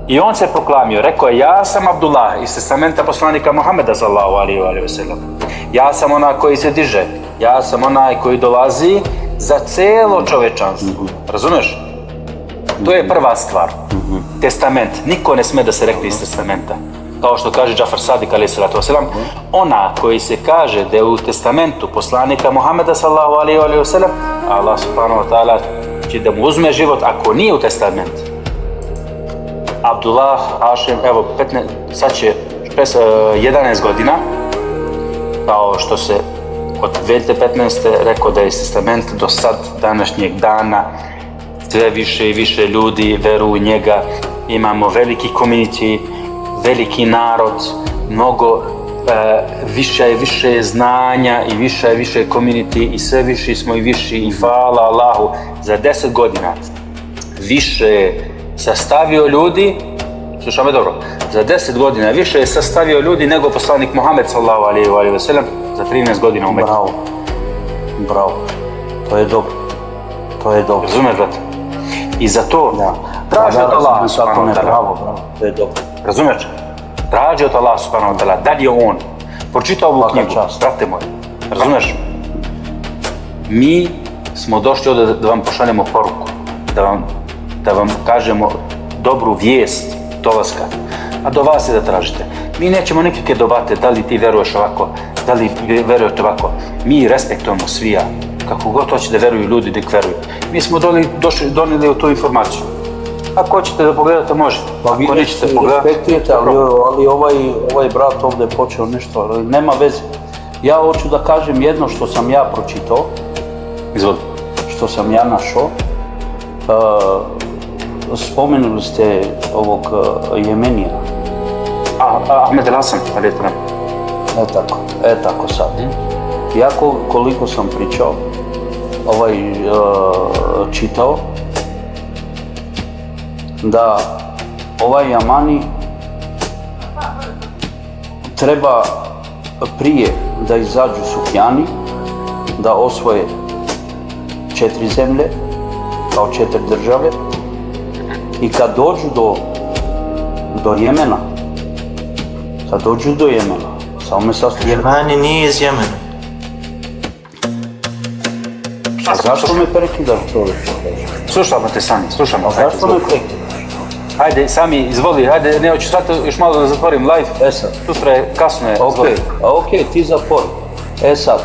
I on se proklamio, rekao je, ja sam Abdullah iz testamenta poslanika Muhameda sallallahu alejhi ve sellem. Ja sam onaj koji se diže, ja sam onaj koji dolazi za cijelo čovečanstvo. Razumeš? To je prva stvar. Testament. Niko ne sme da se rekne iz testamenta. Kao što kaže Džafar Sadik alejhi salatu vesselam, ona koji se kaže da je u testamentu poslanika Muhameda sallallahu alejhi ve sellem, Allah subhanahu wa ta'ala će da mu uzme život ako nije u testamentu. Abdullah Hašim, evo, sad će 11 godina, kao što se od 2015. rekao da je testament do sad današnjeg dana sve više i više ljudi veruju u njega, imamo veliki community, veliki narod, mnogo više i više znanja i više community i sve više smo i viši i hvala Allahu za 10 godina više je sastavio ljudi, slušaj me dobro, za 10 godina više je sastavio ljudi nego poslanik Muhammed sallallahu alejhi ve sellem za 13 godina u Mekki. Bravo, to je dobro, Razumeš, brate? I za to traži od Allaha subhanahu wa ta'ala. Bravo, to je dobro. Razumeš? Traži od Allaha subhanahu wa ta'ala. Da li je on pročitao ovu knjigu, brate moj? Razumeš? Mi smo došli ovdje da vam pošaljemo poruku, da vam kažemo dobru vijest dolaska, a do vas je da tražite. Mi nećemo nikakve debate da li ti veruješ ovako, da li verujete ovako. Mi respektujemo svija, kako god hoće da veruju ljudi, da ih veruju. Mi smo donijeli tu informaciju. Ako hoćete da pogledate, možete. Pa vi respektujete, ali ovaj brat ovdje je počeo nešto, ali nema veze. Ja hoću da kažem jedno što sam ja pročitao. Izvoli. Što sam ja našao. Spomenuli ste ovog Jemenija. Ahmed El Hasan, ali je to nam. Tako sad. Ja koliko sam pričao, čitao, da ovaj Yamani treba prije da izađu Sufjani, da osvoje 4 zemlje, kao 4 države, i kad dođu do Jemena, samo me saslušaju. Jemani nije iz Jemena. A zašto me prekidaš, čovječe? Slušamo te sami, slušamo. A zašto me prekidaš? Hajde, sami, izvoli, hajde, ne hoću sad još malo da zatvorim live. Sad. Sutra je, kasno je, izvoli. Okej, ti zatvori. Sad,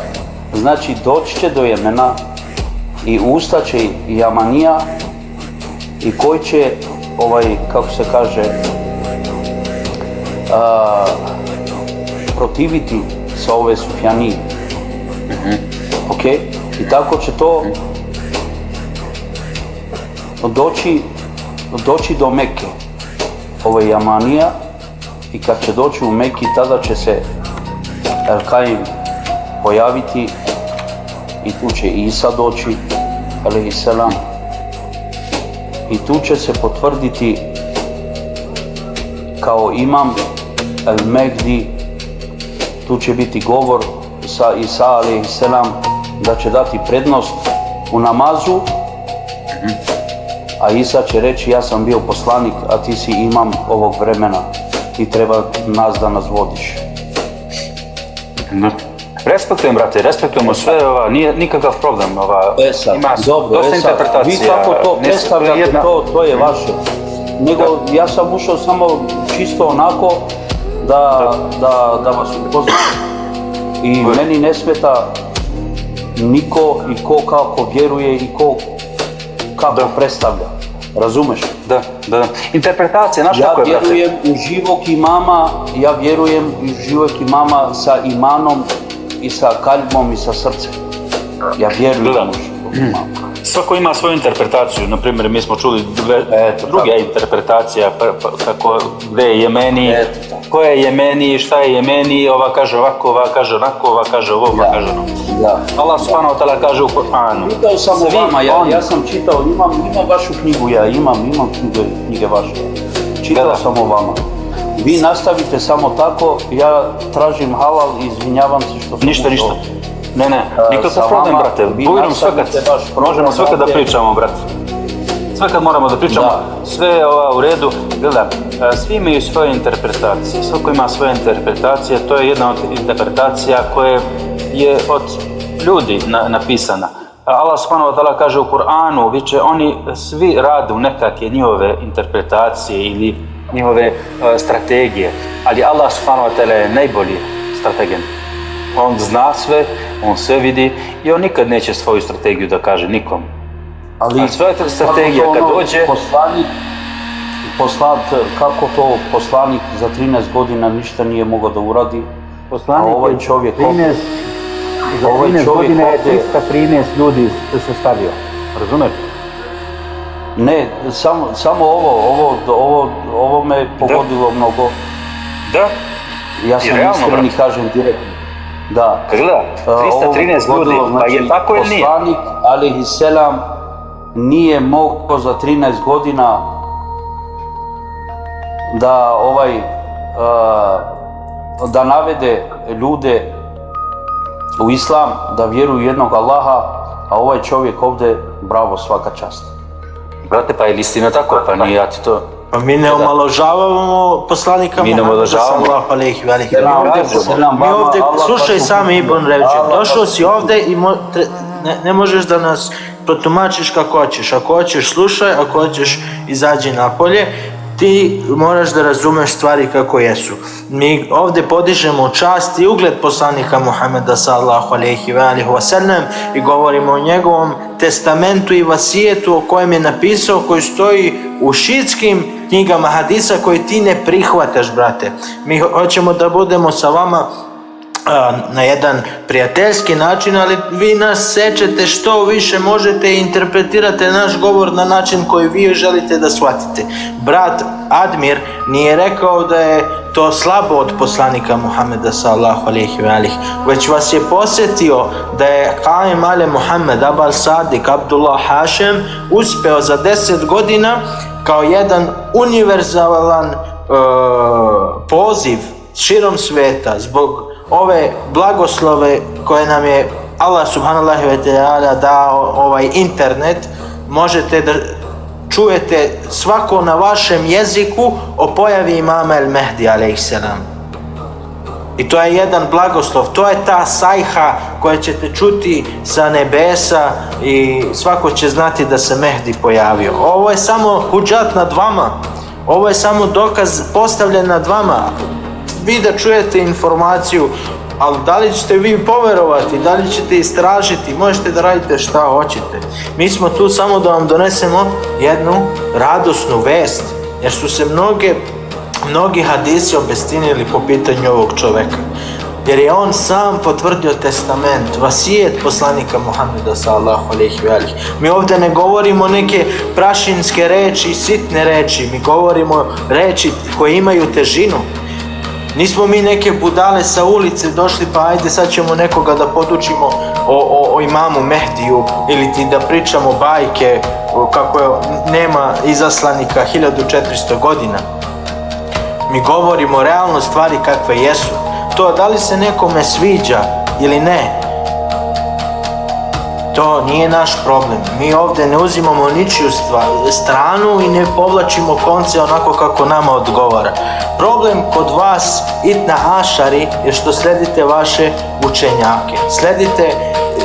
znači doći će do Jemena i ustaće Yamanija i koji će, kako se kaže, protiviti sa ove Sufjanije. I tako će to doći do Mekke, Yamanija, i kad će doći u Mekki, tada će se El-Kaim pojaviti i tu će Isa doći, alejhiselam, i tu će se potvrditi kao imam El-Mehdi. Tu će biti govor sa Isa alejhiselam da će dati prednost u namazu, a Isa će reći ja sam bio poslanik, a ti si imam ovog vremena i treba nas da nas vodiš. Respektujem, brate, respektujemo sve, nije nikakav problem, ima dosta interpretacija. Vi kako to predstavljate, to je vaše. Nego ja sam ušao samo čisto onako da vas upoznam i meni ne smeta niko i ko kako vjeruje i ko kako predstavlja. Razumeš? Da. Interpretacija, znaš kako je, brate? Ja vjerujem u živog imama sa imanom i sa kalbom i sa srcem. Ja vjerujem u živog imama. Svako ima svoju interpretaciju, na primjer mi smo čuli druga interpretacija, gdje je Jemeni, ko je Jemeni, šta je Jemeni, ova kaže ovako, ova kaže onako, ova kaže ovo, ova kaže ono. Allah subhanahu wa ta'ala kaže u Kur'anu. Čitao sam o vama, ja sam čitao, imam vašu knjigu, imam knjige vaše. Čitao sam o vama. Vi nastavite samo tako, ja tražim halal i izvinjavam se što sam Ništa. Ne, nikakav problem, brate. Možemo sve kad da pričamo, brate. Sve kad moramo da pričamo, Da. sve je u redu. Gledaj, svi imaju svoje interpretacije, svako ima svoje interpretacije, to je jedna od interpretacija koja je od ljudi napisana. Allah subhanahu wa ta'ala kaže u Kur'anu, viče, oni svi rade nekakve njihove interpretacije ili njihove strategije, ali Allah subhanahu wa ta'ala je najbolji strategij. On zna sve, on sve vidi i on nikad neće svoju strategiju da kaže nikom. Ali Svoja strategija kad dođe... Kako to poslanik za 13 godina ništa nije mogao da uradi? Poslanik a ovaj čovjek 13 godina je 313 ljudi se stavio. Razumeš? Ne, samo ovo me pogodilo mnogo. Da. Ja sam iskren i kažem direktno. Da. Kad gleda, 313 ljudi, pa je tako ili nije? Poslanik, alejhi selam, nije mogao za 13 godina da navede ljude u islam, da vjeruju jednog Allaha, a ovaj čovjek ovdje, bravo, svaka čast. Brate, pa je li istina tako? Pa nije, ja ti to... Pa mi ne omaložavamo poslanika Muhammeda sallallahu alejhi ve sellem. Mi ovdje, slušaj sami Ibn Revđe, došao si ovdje i ne možeš da nas protumačiš kako hoćeš. Ako hoćeš slušaj, ako hoćeš izađi napolje, ti moraš da razumeš stvari kako jesu. Mi ovdje podižemo čast i ugled poslanika Muhammeda sallallahu alejhi ve sellem i govorimo o njegovom testamentu i vasijetu o kojem je napisao, koji stoji u šiitskim knjigama hadisa koje ti ne prihvataš, brate. Mi hoćemo da budemo sa vama na jedan prijateljski način, ali vi nas sečete što više možete i interpretirate naš govor na način koji vi želite da shvatite. Brat Admir nije rekao da je to slabo od poslanika Muhammeda sallallahu alejhi ve sellem, već vas je posjetio da je Qaim ale Muhammed Abal Sadik Abdullah Hašem uspeo za 10 godina kao jedan univerzalan poziv širom sveta zbog ove blagoslove koje nam je Allah subhanahu wa ta'ala dao, ovaj internet, možete da čujete svako na vašem jeziku o pojavi imama El Mehdi a.s. I to je jedan blagoslov, to je ta sajha koja ćete čuti sa nebesa i svako će znati da se Mehdi pojavio. Ovo je samo hudžat nad vama, ovo je samo dokaz postavljen nad vama. Vi da čujete informaciju, ali da li ćete vi poverovati, da li ćete istražiti, možete da radite šta hoćete. Mi smo tu samo da vam donesemo jednu radosnu vest, jer su se mnogi hadisi obestinili po pitanju ovog čoveka. Jer je on sam potvrdio testament, vasijet poslanika Muhammeda sallallahu alejhi ve sellem. Mi ovdje ne govorimo neke prašinske reči, sitne reči, mi govorimo reči koje imaju težinu. Nismo mi neke budale sa ulice došli pa ajde sad ćemo nekoga da podučimo o imamu Mehdiju ili ti da pričamo bajke kako nema izaslanika 1400 godina. Mi govorimo realno stvari kakve jesu. To da li se nekome sviđa ili ne, to nije naš problem. Mi ovdje ne uzimamo ničiju stranu i ne povlačimo konce onako kako nama odgovara. Problem kod vas, Itna Ašari, je što sledite vaše učenjake.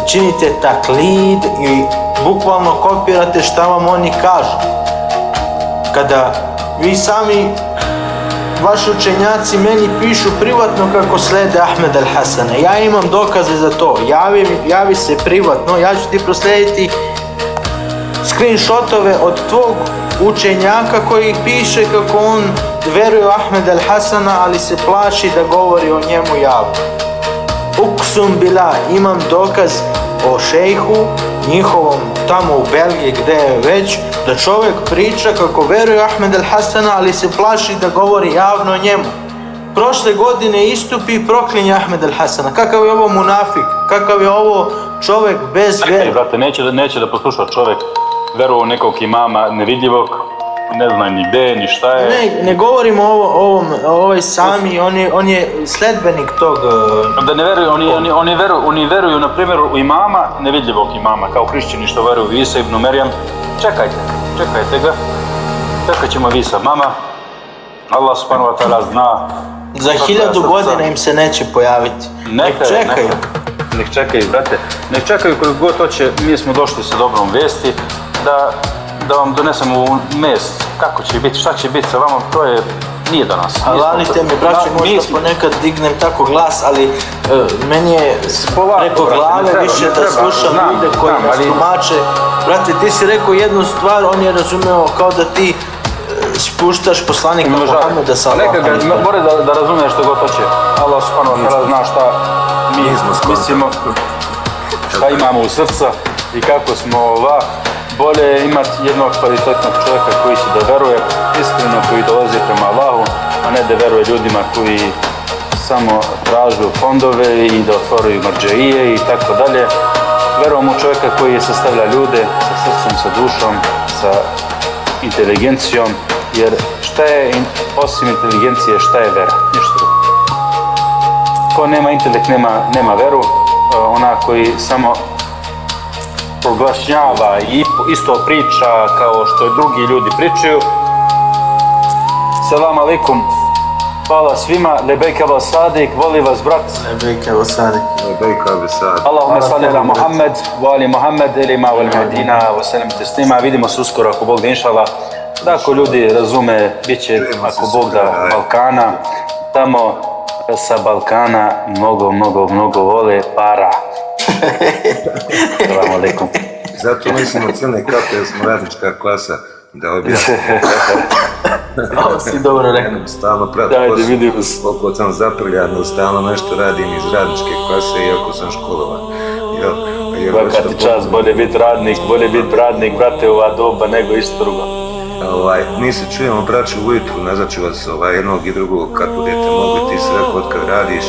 Činite taklid i bukvalno kopirate šta vam oni kažu. Kada vi sami, vaši učenjaci meni pišu privatno kako slede Ahmed al-Hasana. Ja imam dokaze za to. Javi se privatno, ja ću ti proslijediti screenshotove od tvog učenjaka koji piše kako on veruje u Ahmed al-Hasana, ali se plaši da govori o njemu javno. Uksum bila, imam dokaz o šejhu njihovom tamo u Belgiji gdje je već, da čovjek priča kako veruje Ahmed al-Hasana, ali se plaši da govori javno o njemu. Prošle godine istupi i proklinje Ahmed al-Hasana. Kakav je ovo munafik? Kakav je ovo čovjek bez vere? Brate, neće da posluša čovjek veru u nekog imama nevidljivog, ne zna ni gdje, ni šta je. Ne govorimo o ovoj sami, on je sledbenik tog... Da ne veruju, oni veruju, na primjer, u imama, nevidljivog imama, kao hrišćani što veruju u Isa ibn Merjam, čekajte ga. Čekat ćemo vi sa mama. Allah subhanahu wa ta'ala zna. Za 1000 godina im se neće pojaviti. Čekaju. Nek čekaju, brate. Nek čekaju koliko god hoće. Mi smo došli sa dobrom vijesti da vam donesemo mest. Kako će biti, šta će biti sa vama, to nije do nas. Valite mi, braće, možda ponekad dignem tako glas, ali meni je preko glave više da slušam ljude koji nas tumače. Brate, ti si rekao jednu stvar, on je razumeo kao da ti spuštaš poslanika Muhameda sallallahu alejhi ve sellem. Mora da razumije što god hoće. Allah subhanahu wa ta'ala zna šta mi mislimo, šta imamo u srca i kako smo bolje imati jednog kvalitetnog čovjeka koji će da veruje iskreno, koji dolazi prema Allahu, a ne da veruje ljudima koji samo tražu fondove i da otvaraju marđaije i tako dalje. Verujemo u čovjeka koji sastavlja ljude sa srcem, sa dušom, sa inteligencijom, jer šta je osim inteligencije, šta je vera? Ništa drugo. Ko nema intelekt, nema veru. Ona koji samo proglašnjava i isto priča kao što drugi ljudi pričaju. Selam alaikum. Hvala svima. Lebejka vas sadik. Voli vas brat. Lebejka vas sadik. Lebejka vas sadik. Allahumma salli ala Muhammed, wa ali Muhammed, ilima wal medina, wa salam teslima. Vidimo se uskoro ako Bog da, inšala. Da, ako ljudi razume, bit će ako Bog da Balkana. Tamo sa Balkana mnogo vole para. Salam alaikum. Zato mislimo crne kape jer smo radnička klasa, da objasnim. Ovo si dobro rekao. Stalno pratim koliko sam zaprljano, stalno nešto radim iz radničke klase iako sam školovan. Svaka ti čast, bolje biti radnik, brate, u ova doba nego isto drugo. Mi se čujemo, braću, ujutru, nazvat ću vas jednog i drugog kad budete mogli, ti se rekao od kad radiš.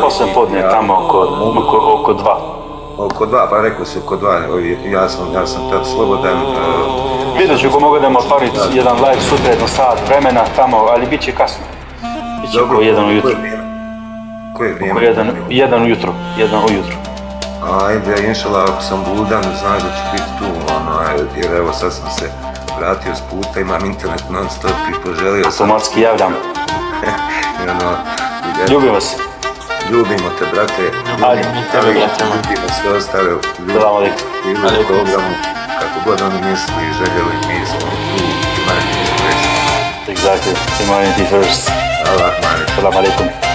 Posle podne tamo oko 2. Oko 2, pa rekao si oko 2, ja sam tad slobodan. Vidjet ću ko mogu da otvoriti jedan live sutra, jedno sat vremena tamo, ali bit će kasno. Bit će oko 1 ujutru. Koje vrijeme? Oko 1 ujutru. Ajde, inšala, ako sam budan, znaš da ću biti tu, jer evo sad sam se vratio s puta, imam internet non stop i poželio sam. Automatski javljam. Ljubim vas. Ljubimo te, brate. Ajde, mi tebe gledamo. Ljubimo sve ostale. Salam alaikum. Ljubimo programu, kako god oni misli i željeli, mi smo tu, humanity first. Exactly, humanity first. Allah, Salam alaikum.